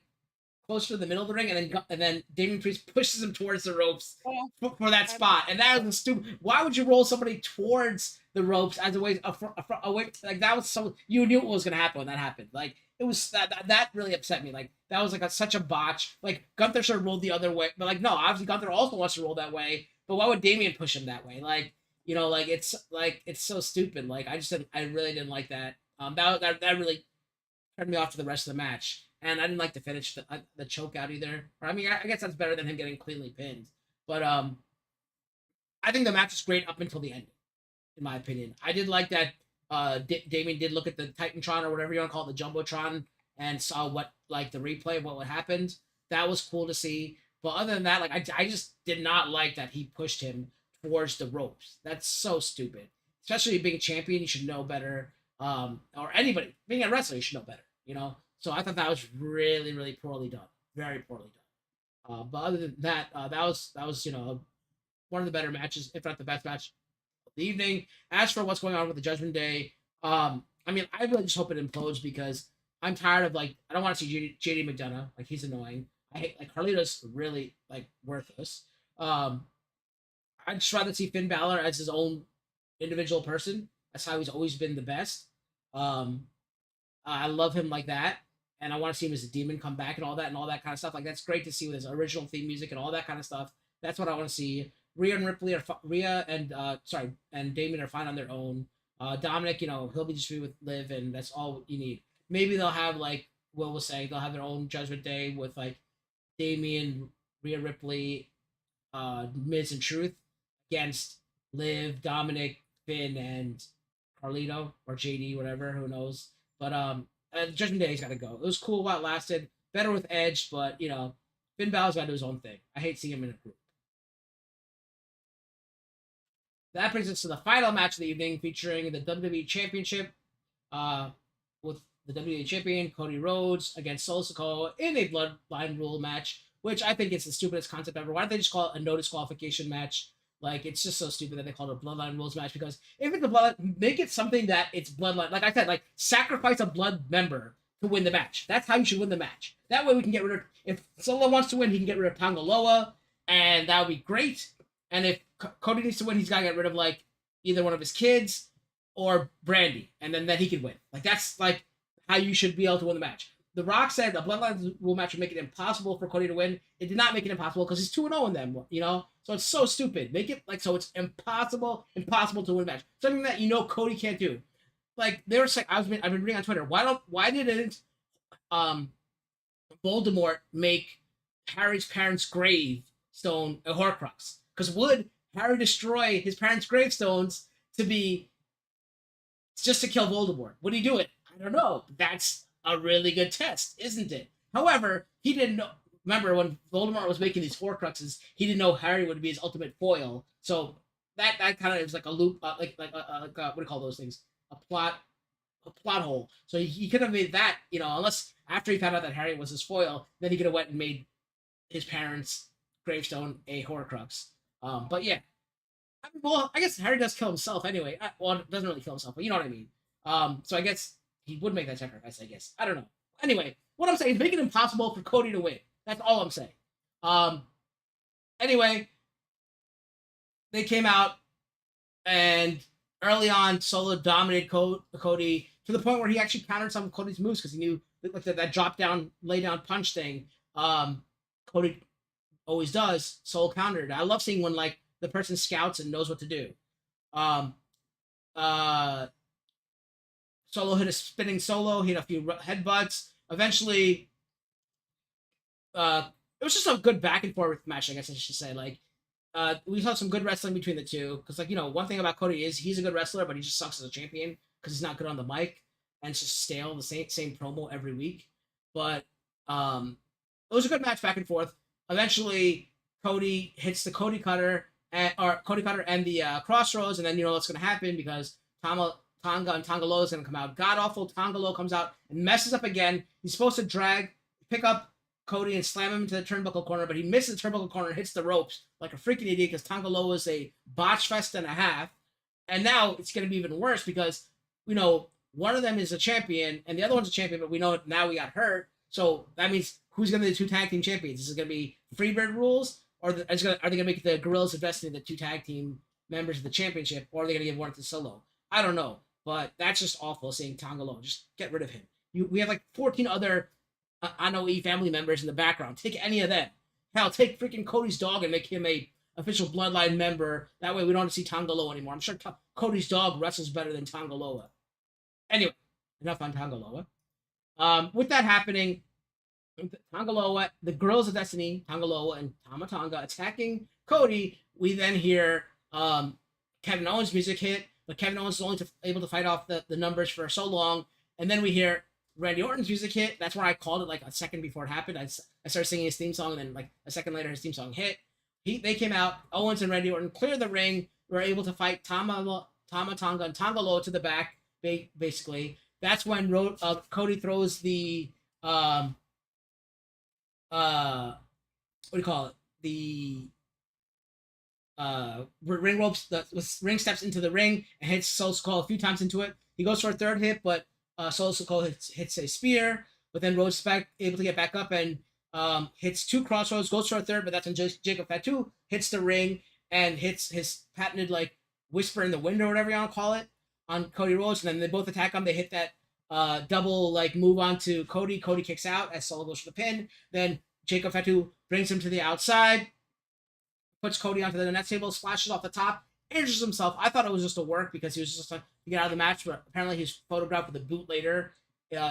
S1: closer to the middle of the ring, and then Damian Priest pushes him towards the ropes
S2: Yeah.
S1: for that spot, and that was stupid. Why would you roll somebody towards the ropes as a way like that was so you knew what was gonna happen when that happened. Like it was that really upset me. Like that was like such a botch. Like Gunther should have rolled the other way, but like no, obviously Gunther also wants to roll that way. But why would Damian push him that way? Like like it's so stupid. Like I really didn't like that. That really turned me off to the rest of the match. And I didn't like the finish, the choke out either. Or I mean, I guess that's better than him getting cleanly pinned. But I think the match was great up until the end, in my opinion. I did like that Damien did look at the Titantron or whatever you want to call it, the Jumbotron, and saw what like the replay of what happened. That was cool to see. But other than that, like I just did not like that he pushed him towards the ropes. That's so stupid. Especially being champion, you should know better. Or anybody being a wrestler, you should know better. So I thought that was really, really poorly done, very poorly done. But other than that, that was one of the better matches, if not the best match of the evening. As for what's going on with the Judgment Day, I mean, I really just hope it implodes because I'm tired of I don't want to see JD McDonough, like he's annoying. I hate Carlito's really worthless. I'd just rather see Finn Balor as his own individual person. That's how he's always been the best. I love him like that, and I want to see him as a demon come back and all that kind of stuff. Like that's great to see with his original theme music and all that kind of stuff. That's what I want to see. Rhea and Damien are fine on their own. Dominic, he'll be just free with Liv, and that's all you need. Maybe they'll have Will was saying they'll have their own Judgment Day with Damien, Rhea Ripley, Miz and Truth against Liv, Dominic, Finn, and Carlito or JD, whatever, who knows. But Judgment Day's got to go. It was cool while it lasted. Better with Edge, but Finn Balor's got to do his own thing. I hate seeing him in a group. That brings us to the final match of the evening, featuring the WWE Championship, with the WWE Champion Cody Rhodes against Solo Sikoa in a Bloodline Rule match, which I think is the stupidest concept ever. Why don't they just call it a no disqualification match? It's just so stupid that they call it a Bloodline Rules match, because if it's a Bloodline, make it something that it's Bloodline. Like I said, sacrifice a blood member to win the match. That's how you should win the match. That way we can get rid of, if Solo wants to win, he can get rid of Tanga Loa, and that would be great. And if Cody needs to win, he's got to get rid of, either one of his kids or Brandy, and then he can win. That's, how you should be able to win the match. The Rock said the Bloodline Rule match would make it impossible for Cody to win. It did not make it impossible because he's 2-0 in them, So it's so stupid. Make it so it's impossible to win a match. Something that Cody can't do. They were saying, I've been reading on Twitter. Why didn't Voldemort make Harry's parents' gravestone a Horcrux? Because would Harry destroy his parents' gravestones just to kill Voldemort? Would he do it? I don't know. That's a really good test, isn't it? However, he didn't know. Remember when Voldemort was making these Horcruxes, he didn't know Harry would be his ultimate foil. So that kind of is like a loop, what do you call those things? A plot hole. So he could have made that, unless after he found out that Harry was his foil, then he could have went and made his parents' gravestone a Horcrux. But yeah, I guess Harry does kill himself anyway. Doesn't really kill himself, but you know what I mean. So I guess he would make that sacrifice. I guess I don't know. Anyway, what I'm saying is make it impossible for Cody to win. That's all I'm saying. Anyway, they came out, and early on, Solo dominated Cody to the point where he actually countered some of Cody's moves because he knew that drop down, lay down punch thing. Cody always does. Solo countered. I love seeing when the person scouts and knows what to do. Solo hit a spinning solo, hit a few headbutts. Eventually, it was just a good back and forth match, I guess I should say. We saw some good wrestling between the two. Because, one thing about Cody is he's a good wrestler, but he just sucks as a champion because he's not good on the mic. And it's just stale, the same promo every week. But it was a good match back and forth. Eventually, Cody hits the Cody Cutter and the Crossroads. And then you know what's going to happen because Tonga and Tanga Loa is going to come out. God awful Tonga Loa comes out and messes up again. He's supposed to pick up Cody and slam him into the turnbuckle corner, but he misses the turnbuckle corner and hits the ropes like a freaking idiot because Tonga Loa is a botch fest and a half. And now it's going to be even worse because, one of them is a champion and the other one's a champion, but we know now we got hurt. So that means who's going to be the two tag team champions? Is it going to be Freebird rules, or are they going to make the Gorillas of Destiny the two tag team members of the championship, or are they going to give one to Solo? I don't know, but that's just awful seeing Tongalo. Just get rid of him. We have like 14 other Anoe family members in the background. Take any of them. Hell, take freaking Cody's dog and make him a official bloodline member. That way we don't have to see Tongaloa anymore. I'm sure Cody's dog wrestles better than Tongaloa. Anyway, enough on Tongaloa. With that happening, Tongaloa, the Girls of Destiny, Tongaloa and Tama Tonga attacking Cody. We then hear Kevin Owens' music hit, but Kevin Owens is only able to fight off the numbers for so long. And then we hear Randy Orton's music hit. That's where I called it like a second before it happened. I started singing his theme song, and then like a second later, his theme song hit. They came out. Owens and Randy Orton clear the ring. We're able to fight Tama Tonga and Tongaloa to the back, basically. That's when Cody throws the what do you call it? The ring ropes. The ring steps into the ring and hits Solo Sikoa a few times into it. He goes for a third hit, but Solo Sikoa hits a spear. But then Rhodes back able to get back up and hits two crossroads. Goes for a third, but that's when Jacob Fatu hits the ring and hits his patented like whisper in the wind or whatever you want to call it on Cody Rhodes. And then they both attack him. They hit that double like move onto Cody. Cody kicks out as Solo goes for the pin. Then Jacob Fatu brings him to the outside, puts Cody onto the net table, splashes off the top, injures himself. I thought it was just a work because he was just like to get out of the match, but apparently he's photographed with a boot later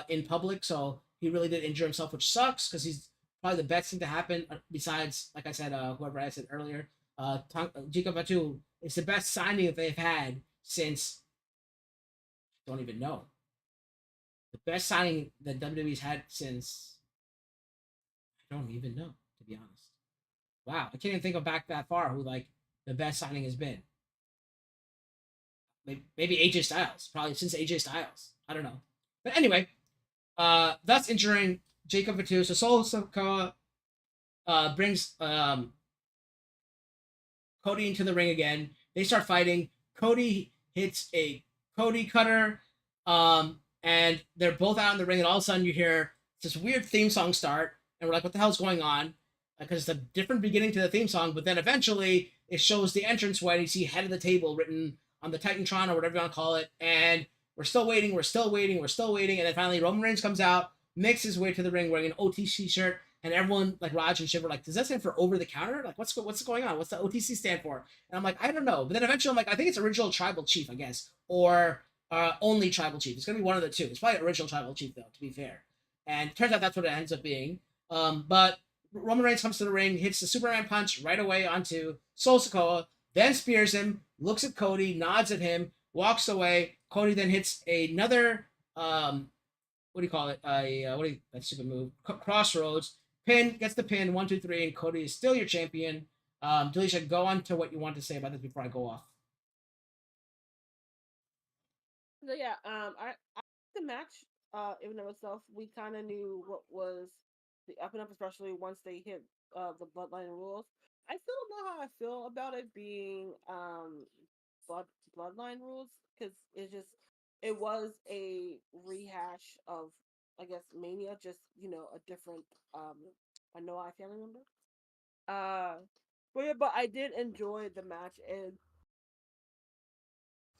S1: in public, so he really did injure himself, which sucks because he's probably the best thing to happen besides, like I said, whoever I said earlier. Jacob Fatu is the best signing that they've had since. Don't even know. The best signing that WWE's had since. I don't even know, to be honest. Wow, I can't even think of back that far who like the best signing has been. Maybe AJ Styles, probably since AJ Styles. I don't know, but anyway, thus injuring Jacob Fatu. So Solo Sikoa brings Cody into the ring again. They start fighting. Cody hits a Cody cutter, and they're both out in the ring. And all of a sudden, you hear this weird theme song start, and we're like, "What the hell's going on?" Because it's a different beginning to the theme song. But then eventually, it shows the entranceway, and you see "Head of the Table" written on the Titantron or whatever you want to call it. And we're still waiting. We're still waiting. We're still waiting. And then finally, Roman Reigns comes out, makes his way to the ring wearing an OTC shirt. And everyone, like Raj and Shiv, were like, does that stand for over the counter? Like, what's going on? What's the OTC stand for? And I'm like, I don't know. But then eventually I'm like, I think it's original tribal chief, I guess. Or only tribal chief. It's going to be one of the two. It's probably original tribal chief, though, to be fair. And it turns out that's what it ends up being. But Roman Reigns comes to the ring, hits the Superman punch right away onto Solo Sikoa, then spears him, looks at Cody, nods at him, walks away. Cody then hits another, what do you call it? That stupid move. Crossroads. Pin, gets the pin, 1, 2, 3, and Cody is still your champion. Delisha, go on to what you want to say about this before I go off.
S2: So yeah, I the match, even of itself, we kind of knew what was the up and up, especially once they hit the bloodline rules. I still don't know how I feel about it being bloodline rules because it was a rehash of, I guess, Mania, just a different a Noah family member. Uh, but yeah, but I did enjoy the match, and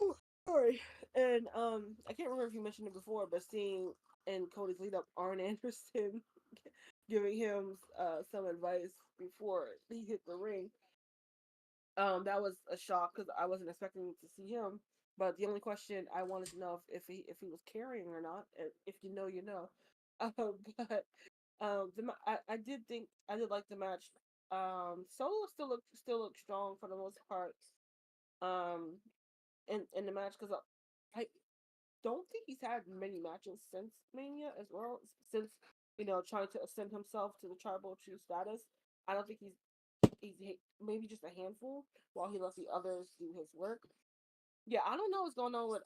S2: oh, sorry, and I can't remember if you mentioned it before, but seeing in Cody's lead up Arn Anderson giving him some advice before he hit the ring, that was a shock because I wasn't expecting to see him. But the only question I wanted to know if he was carrying or not. If you know, you know. But I did think I did like the match. Solo still looked strong for the most part. Um, in the match because I don't think he's had many matches since Mania as well. Since trying to ascend himself to the tribal chief status, I don't think he's maybe just a handful while he lets the others do his work. Yeah, I don't know what's going on with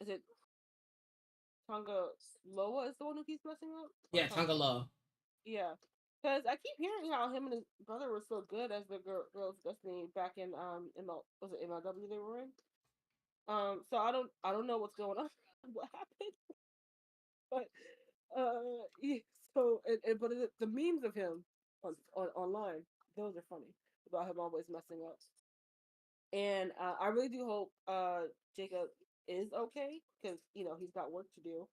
S2: is it Tonga Loa is the one who keeps messing up?
S1: Yeah, Tonga Loa.
S2: Yeah, because I keep hearing how him and his brother were so good as the girls Destiny back in was it MLW they were in. So I don't know what's going on, what happened, but yeah. So, the memes of him on online, those are funny about him always messing up. And I really do hope Jacob is okay because he's got work to do.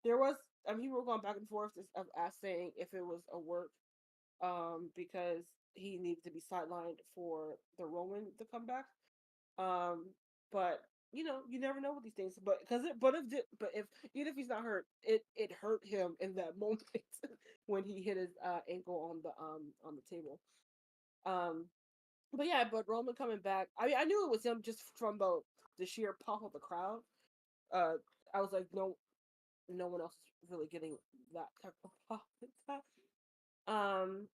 S2: There was people were going back and forth of saying if it was a work because he needed to be sidelined for the Roman to come back. Um, but you never know with these things. But if even if he's not hurt, it hurt him in that moment when he hit his ankle on the table. Um, but yeah, but Roman coming back. I mean, I knew it was him just from the sheer pop of the crowd. Uh, I was like, no one else is really getting that type of pop. Um,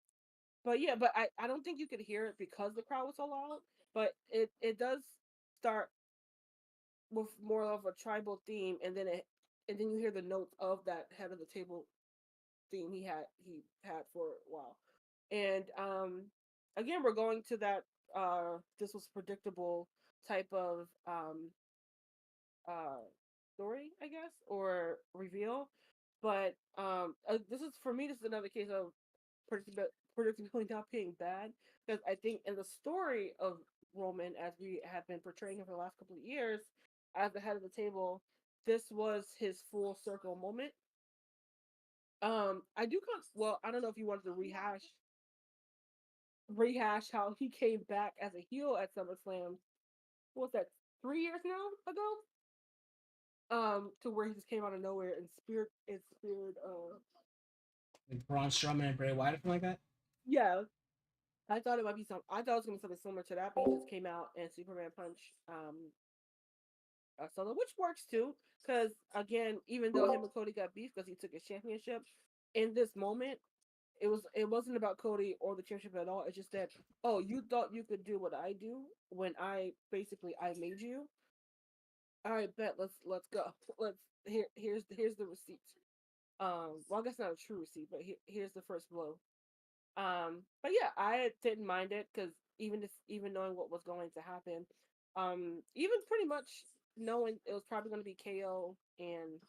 S2: but yeah, but I don't think you could hear it because the crowd was so loud. But it does start with more of a tribal theme, and then you hear the notes of that head of the table theme he had for a while. And again, we're going to that this was predictable type of uh story, I guess, or reveal. But this is for me. This is another case of predictability not being bad because I think in the story of Roman, as we have been portraying him for the last couple of years, as the head of the table, this was his full circle moment. I do well. I don't know if you wanted to rehash how he came back as a heel at SummerSlam. What was that, 3 years now ago? To where he just came out of nowhere and speared.
S1: Like Braun Strowman and Bray Wyatt, or something like that.
S2: Yeah, I thought it might be I thought it was gonna be something similar to that, but he just came out and Superman punch Solo, which works too. Because again, even though him and Cody got beef because he took his championship, in this moment, it wasn't about Cody or the championship at all. It's just that, oh, you thought you could do what I do when I made you. All right, bet let's go. Here's the receipt. Well, I guess not a true receipt, but here's the first blow. But yeah, I didn't mind it because even knowing what was going to happen, even pretty much knowing it was probably going to be KO and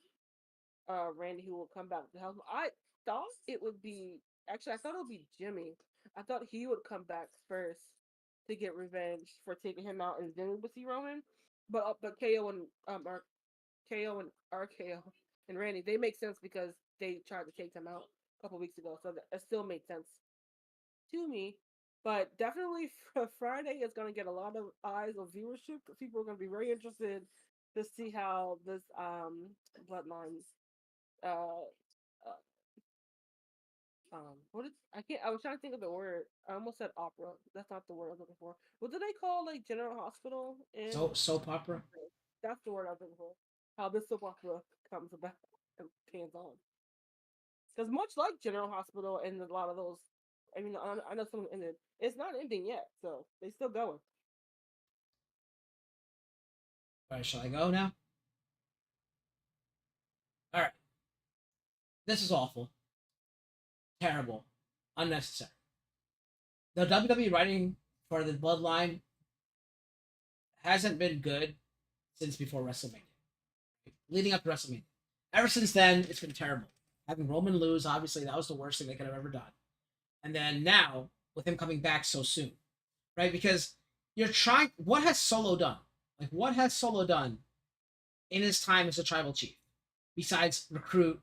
S2: Randy who will come back to help him. I thought it would be Jimmy. I thought he would come back first to get revenge for taking him out, and then we would see Roman. But KO and RKO and Randy, they make sense because they tried to take them out a couple weeks ago, so it still made sense to me. But definitely Friday is going to get a lot of eyes of viewership. People are going to be very interested to see how this bloodlines uh, uh what is I can't I was trying to think of the word. I almost said opera. That's not the word I was looking for. What do they call like General Hospital in
S1: Soap opera.
S2: that's the word I was looking for. How this soap opera comes about and pans on. Because much like General Hospital and a lot of those, I mean, I know some ended. It's not ending yet, so they still going.
S1: All right, shall I go now? All right. This is awful, terrible, unnecessary. The WWE writing for the Bloodline hasn't been good since before WrestleMania, leading up to WrestleMania. Ever since then, it's been terrible. Having Roman lose, obviously, that was the worst thing they could have ever done. And then now, with him coming back so soon, right? Because you're trying. What has Solo done? Like, what has Solo done in his time as a tribal chief besides recruit?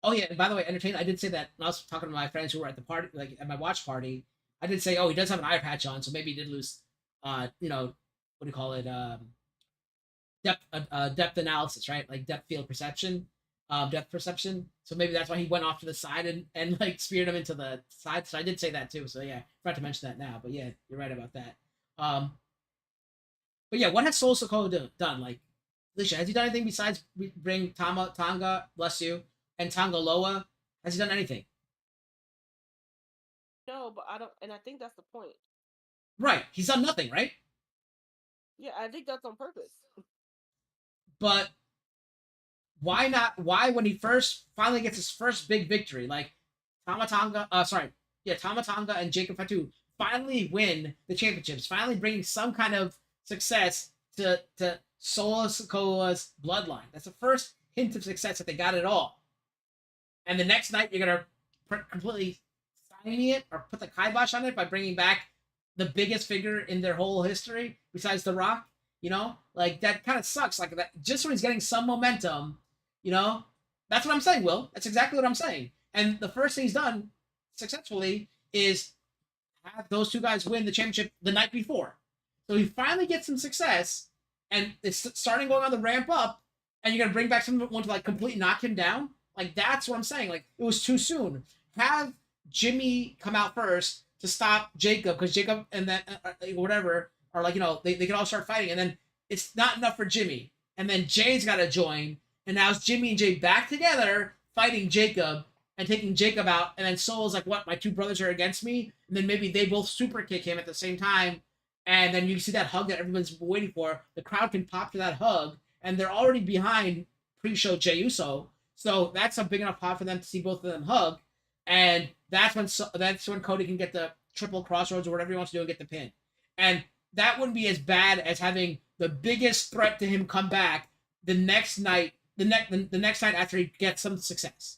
S1: Oh yeah, and by the way, entertain. I did say that when I was talking to my friends who were at the party, like at my watch party. I did say, oh, he does have an eye patch on, so maybe he did lose. What do you call it? Depth analysis, right? Like depth field perception, depth perception. So maybe that's why he went off to the side and like speared him into the side. So I did say that too. So yeah, forgot to mention that now. But yeah, you're right about that. But yeah, what has Soul Sokoa done? Like, Alicia, has he done anything besides bring Tonga, bless you, and Tonga Loa? Has he done anything?
S2: No, but I don't, and I think that's the point.
S1: Right, he's done nothing, right?
S2: Yeah, I think that's on purpose.
S1: But why not? Why when he first finally gets his first big victory, like Tama Tonga and Jacob Fatu finally win the championships, finally bringing some kind of success to Solo Sikoa's bloodline. That's the first hint of success that they got at all. and the next night you're gonna completely signing it or put the kibosh on it by bringing back the biggest figure in their whole history besides The Rock. You know, like that kind of sucks. Like that, just when he's getting some momentum, you know, that's what I'm saying, Will. That's exactly what I'm saying. And the first thing he's done successfully is have those two guys win the championship the night before. So he finally gets some success, and it's starting going on the ramp up, and you're gonna bring back someone to like completely knock him down. Like that's what I'm saying. Like it was too soon. Have Jimmy come out first to stop Jacob because Jacob and then whatever are like they can all start fighting, and then it's not enough for Jimmy, and then Jay's got to join, and now it's Jimmy and Jay back together fighting Jacob and taking Jacob out, and then Soul's like, "What? My two brothers are against me," and then maybe they both super kick him at the same time, and then you see that hug that everyone's waiting for. The crowd can pop to that hug, and they're already behind pre-show Jey Uso, so that's a big enough pop for them to see both of them hug, and that's when Cody can get the triple crossroads or whatever he wants to do and get the pin, and that wouldn't be as bad as having the biggest threat to him come back the next night, the next night after he gets some success.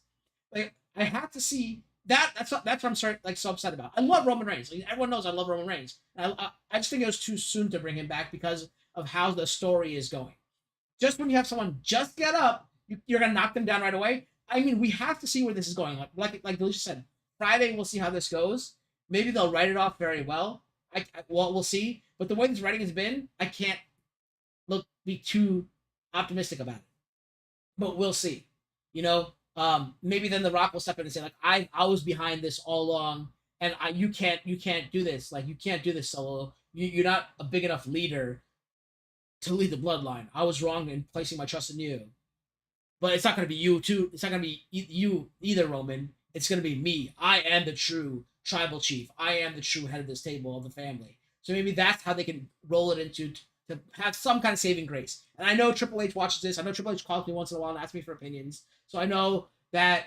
S1: Like I have to see that. That's what I'm so upset about. I love Roman Reigns. Like, everyone knows I love Roman Reigns. I just think it was too soon to bring him back because of how the story is going. Just when you have someone just get up, you're gonna knock them down right away. I mean, we have to see where this is going. Like Alicia said, Friday we'll see how this goes. Maybe they'll write it off very well. Well, we'll see. But the way this writing has been, I can't be too optimistic about it. But we'll see. You know, maybe then The Rock will step in and say like, I was behind this all along, and you can't do this. Like you can't do this solo. You're not a big enough leader to lead the bloodline. I was wrong in placing my trust in you. But it's not going to be you too. It's not going to be you either, Roman. It's going to be me. I am the true tribal chief. I am the true head of this table of the family. So maybe that's how they can roll it into to have some kind of saving grace. And I know Triple H watches this. I know Triple H calls me once in a while and asks me for opinions. So I know that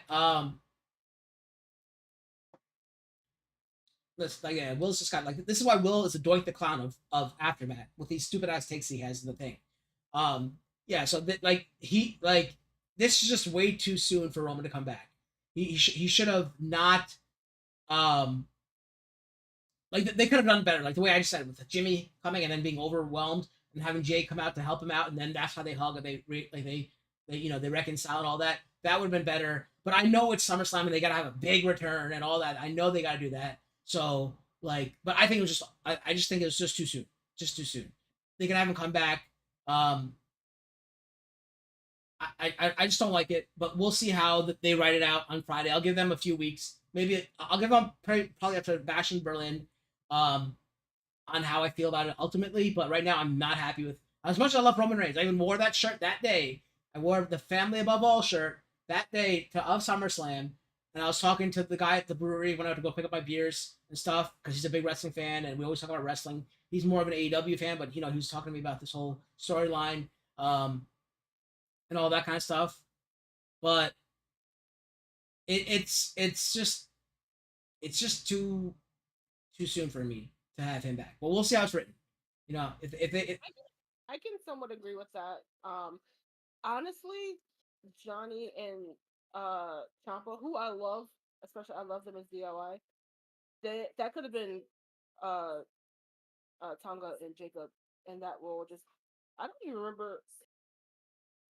S1: Will's just got like this is why Will is a Doink the Clown of AfterMat with these stupid ass takes he has in the thing. So this is just way too soon for Roman to come back. He should have not they could have done better, like the way I just said with Jimmy coming and then being overwhelmed and having Jay come out to help him out, and then that's how they hug and they reconcile and all that. That would have been better. But I know it's SummerSlam and they gotta have a big return and all that. I know they gotta do that. So but I think it was I just think it was just too soon. Just too soon. They can have him come back. I just don't like it, but we'll see how they write it out on Friday. I'll give them a few weeks. Maybe I'll give them probably after Bash in Berlin, on how I feel about it ultimately. But right now, I'm not happy with as much as I love Roman Reigns. I even wore that shirt that day. I wore the Family Above All shirt that day of SummerSlam, and I was talking to the guy at the brewery when I had to go pick up my beers and stuff because he's a big wrestling fan, and we always talk about wrestling. He's more of an AEW fan, but he was talking to me about this whole storyline. And all that kind of stuff, but it's just too soon for me to have him back. But we'll see how it's written.
S2: I can somewhat agree with that. Honestly, Johnny and Ciampa, who I love, especially I love them as DIY. That could have been Tonga and Jacob in that role. Just I don't even remember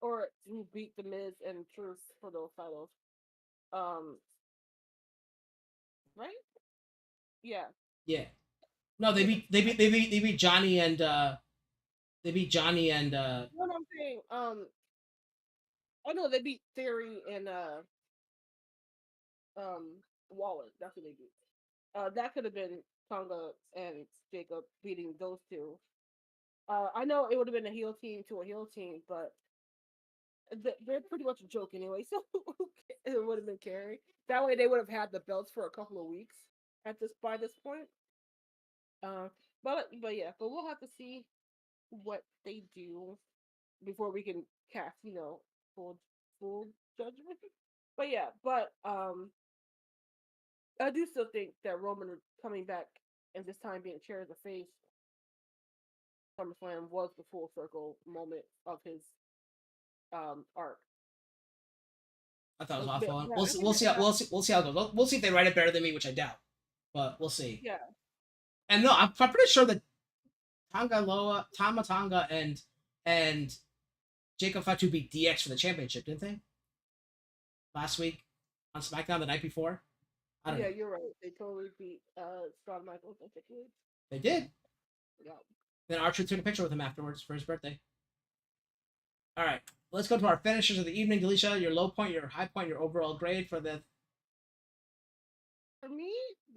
S2: or who beat the Miz and Truth for those titles. Right? Yeah.
S1: Yeah. No, they beat Johnny and
S2: What I'm saying, I know they beat Theory and Waller. That's what they beat. That could have been Tonga and Jacob beating those two. I know it would have been a heel team to a heel team, but they're pretty much a joke anyway, so it would have been Carrie. That way, they would have had the belts for a couple of weeks by this point. But we'll have to see what they do before we can cast, full judgment. I do still think that Roman coming back and this time being chair of the face SummerSlam was the full circle moment of his arc.
S1: I thought it was
S2: But
S1: awful.
S2: yeah,
S1: We'll
S2: I
S1: see.
S2: think
S1: We'll
S2: that,
S1: see. We'll see how it goes. We'll see if they write it better than me, which I doubt, but we'll see.
S2: yeah.
S1: And no, I'm pretty sure that Tama Tonga and Jacob Fatu beat DX for the championship, didn't they? Last week on SmackDown the night before. I don't
S2: Yeah,
S1: know.
S2: you're right. They totally beat Shawn Michaels and Trick Williams.
S1: They did.
S2: Yeah.
S1: Then Archer took a picture with him afterwards for his birthday. All right, let's go to our finishers of the evening. Delisha, your low point, your high point, your overall grade for the.
S2: For me,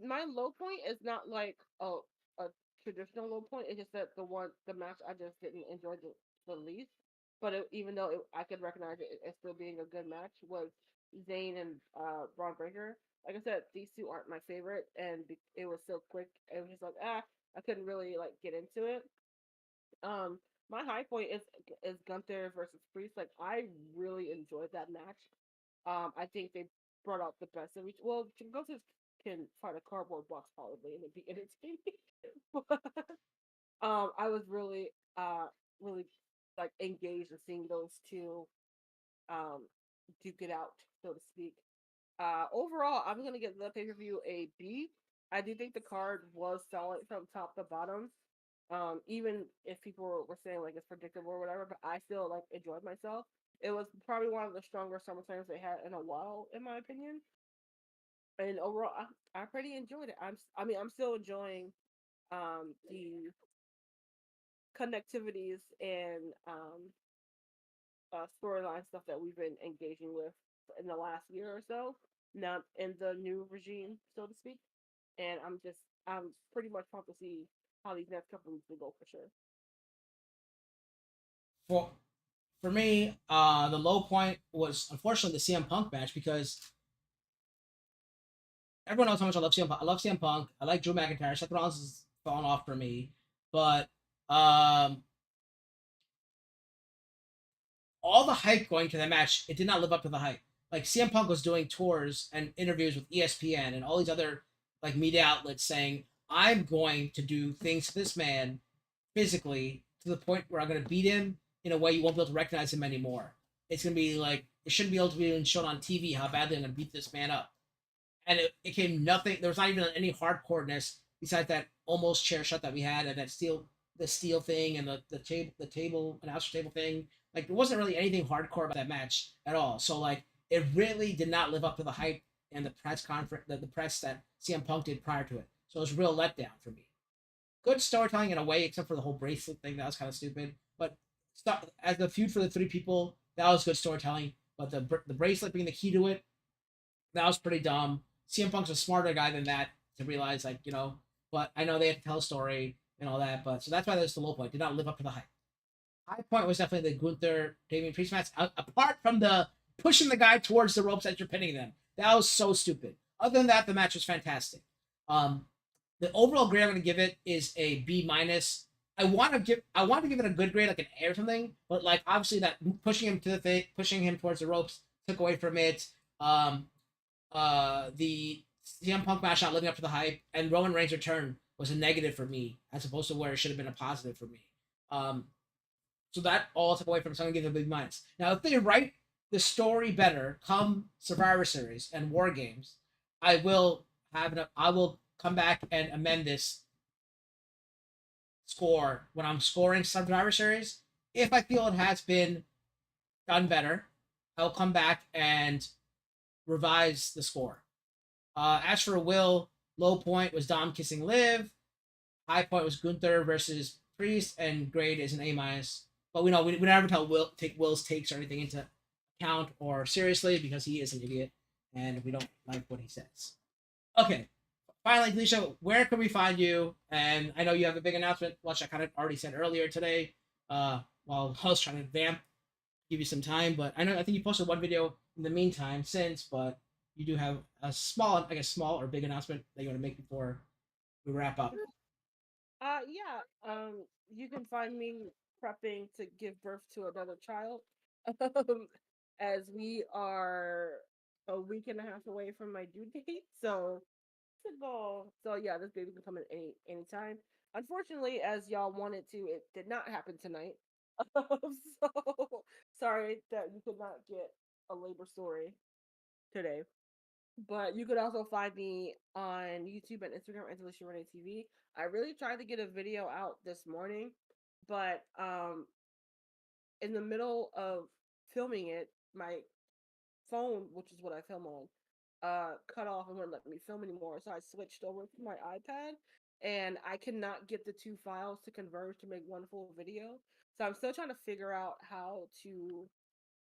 S2: my low point is not like a traditional low point. It's just that the match I just didn't enjoy the least. But even though I could recognize it as still being a good match, was Zayn and Braun Breaker. Like I said, these two aren't my favorite, and it was so quick. It was just like I couldn't really like get into it. Um, my high point is Gunther versus Priest. Like I really enjoyed that match. I think they brought out the best of each. Well, Gunther can fight a cardboard box probably and it'd be entertaining. but I was really like engaged in seeing those two um duke it out, so to speak. Overall, I'm gonna give the pay per view a B. I do think the card was solid from top to bottom. Even if people were saying like it's predictable or whatever, but I still like enjoyed myself. It was probably one of the stronger SummerSlams they had in a while, in my opinion. And overall, I pretty enjoyed it. I'm still enjoying the connectivities and storyline stuff that we've been engaging with in the last year or so. Now in the new regime, so to speak. And I'm pretty much pumped to see how these next couple weeks will go for sure.
S1: For for me, the low point was unfortunately the CM Punk match because everyone knows how much I love CM Punk. I love CM Punk. I like Drew McIntyre. Seth Rollins has fallen off for me, but um, all the hype going to that match, it did not live up to the hype. Like CM Punk was doing tours and interviews with ESPN and all these other like media outlets saying, "I'm going to do things to this man physically to the point where I'm going to beat him in a way you won't be able to recognize him anymore. It's going to be like it shouldn't be able to be shown on TV how badly I'm going to beat this man up." And it came nothing. There was not even any hardcoreness besides that almost chair shot that we had and that steel thing and the table announcer table thing. Like there wasn't really anything hardcore about that match at all. So like it really did not live up to the hype and the press conference the press that CM Punk did prior to it. So it was a real letdown for me. Good storytelling in a way, except for the whole bracelet thing. That was kind of stupid. But as the feud for the three people, that was good storytelling. But the bracelet being the key to it, that was pretty dumb. CM Punk's a smarter guy than that to realize, like, but I know they had to tell a story and all that, but so that's why there's the low point. Did not live up to the hype. High point was definitely the Gunther Damian Priest match. Apart from the pushing the guy towards the ropes as you're pinning them, that was so stupid. Other than that, the match was fantastic. Um, the overall grade I'm going to give it is a B minus. I want to give it a good grade, like an A or something, but like obviously that pushing him towards the ropes took away from it. The CM Punk match not living up to the hype, and Roman Reigns' return was a negative for me, as opposed to where it should have been a positive for me. Um, so that all took away from it. So I'm gonna give it a big minus. Now, if they write the story better, come Survivor Series and War Games, I will I will come back and amend this score when I'm scoring Survivor Series. If I feel it has been done better, I'll come back and revise the score. As for Will, low point was Dom kissing Liv. High point was Gunther versus Priest, and grade is an A minus. But we know we never take Will's takes or anything into account or seriously because he is an idiot and we don't like what he says. Okay. Finally, Delisha, where can we find you? And I know you have a big announcement, which I kind of already said earlier today, while I was trying to vamp, give you some time. But I think you posted one video in the meantime since, but you do have a small, I guess, small or big announcement that you want to make before we wrap up.
S2: Yeah. You can find me prepping to give birth to another child. As we are a week and a half away from my due date, so it's a goal. So yeah, this baby can come at anytime. Unfortunately, as y'all wanted to, it did not happen tonight. So sorry that you could not get a labor story. today. But you could also find me on YouTube and Instagram at KingslayerNet TV. I really tried to get a video out this morning, but in the middle of filming it, my phone, which is what I film on, cut off and wouldn't let me film anymore. So I switched over to my iPad, and I cannot get the two files to converge to make one full video. So I'm still trying to figure out how to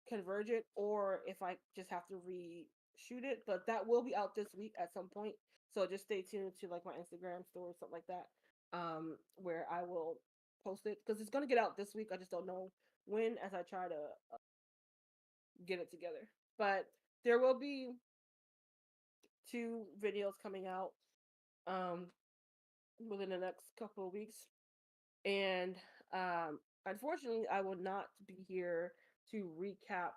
S2: converge it, or if I just have to reshoot it. But that will be out this week at some point. So just stay tuned to like my Instagram story, something like that, where I will post it because it's gonna get out this week. I just don't know when, as I try to get it together. But there will be 2 videos coming out um within the next couple of weeks. And unfortunately I will not be here to recap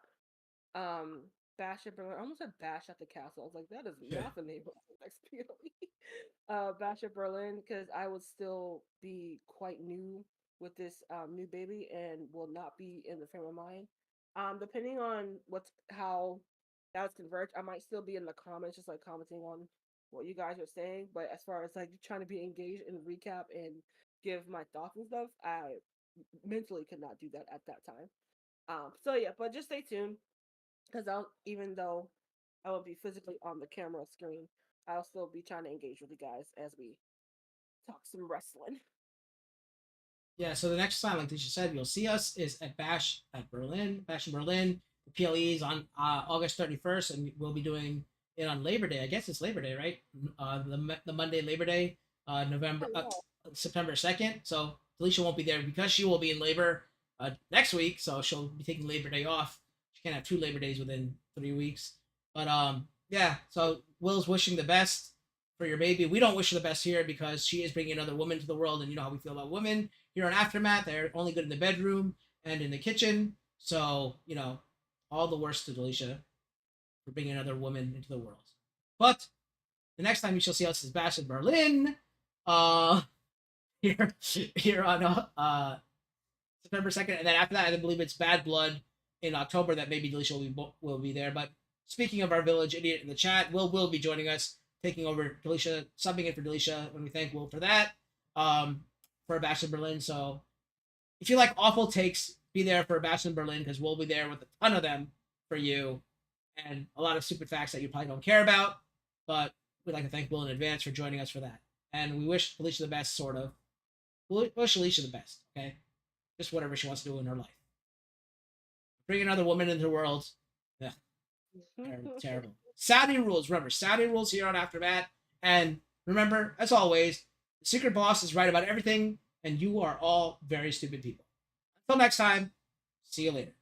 S2: Bash at Berlin. I almost said Bash at the Castle. I was like, that is not the name of the next POE. Bash at Berlin, because I would still be quite new with this new baby and will not be in the frame of mind. Depending on how that's converged, I might still be in the comments, just like commenting on what you guys are saying. But as far as like trying to be engaged in recap and give my thoughts and stuff, I mentally could not do that at that time. So yeah, but just stay tuned, because even though I will be physically on the camera screen, I'll still be trying to engage with you guys as we talk some wrestling.
S1: Yeah, so the next time, like Tisha said, you'll see us is at Bash in Berlin. The PLE is on August 31st, and we'll be doing it on Labor Day. I guess it's Labor Day, right? The Monday Labor Day, September 2nd. So Felicia won't be there because she will be in labor next week, so she'll be taking Labor Day off. She can't have 2 Labor Days within 3 weeks. But yeah, so Will's wishing the best for your baby. We don't wish her the best here because she is bringing another woman to the world, and you know how we feel about women here on AfterMat. They're only good in the bedroom and in the kitchen. So, you know, all the worst to Delisha for bringing another woman into the world. But the next time you shall see us is Bash in Berlin. Here on September 2nd. And then after that, I believe it's Bad Blood in October that maybe Delisha will be there. But speaking of our village idiot in the chat, Will be joining us, taking over Delisha, subbing in for Delisha, when we thank Will for that. For Bash in Berlin. So if you like awful takes, be there for Bash in Berlin, because we'll be there with a ton of them for you, and a lot of stupid facts that you probably don't care about. But we'd like to thank Will in advance for joining us for that. And we wish Alicia the best, sort of. We wish Alicia the best, okay? Just whatever she wants to do in her life. Bring another woman into the world. Yeah. Terrible. Saudi rules. Remember, Saudi rules here on AfterMat. And remember, as always, the secret boss is right about everything, and you are all very stupid people. Until next time, see you later.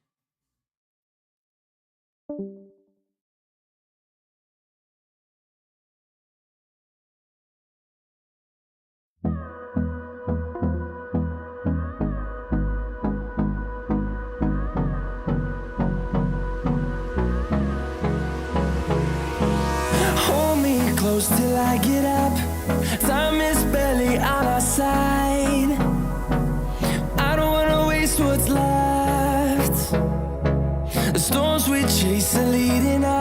S3: Hold me close till I get up. Time is barely on our side. I don't wanna waste what's left. The storms we chase are leading us.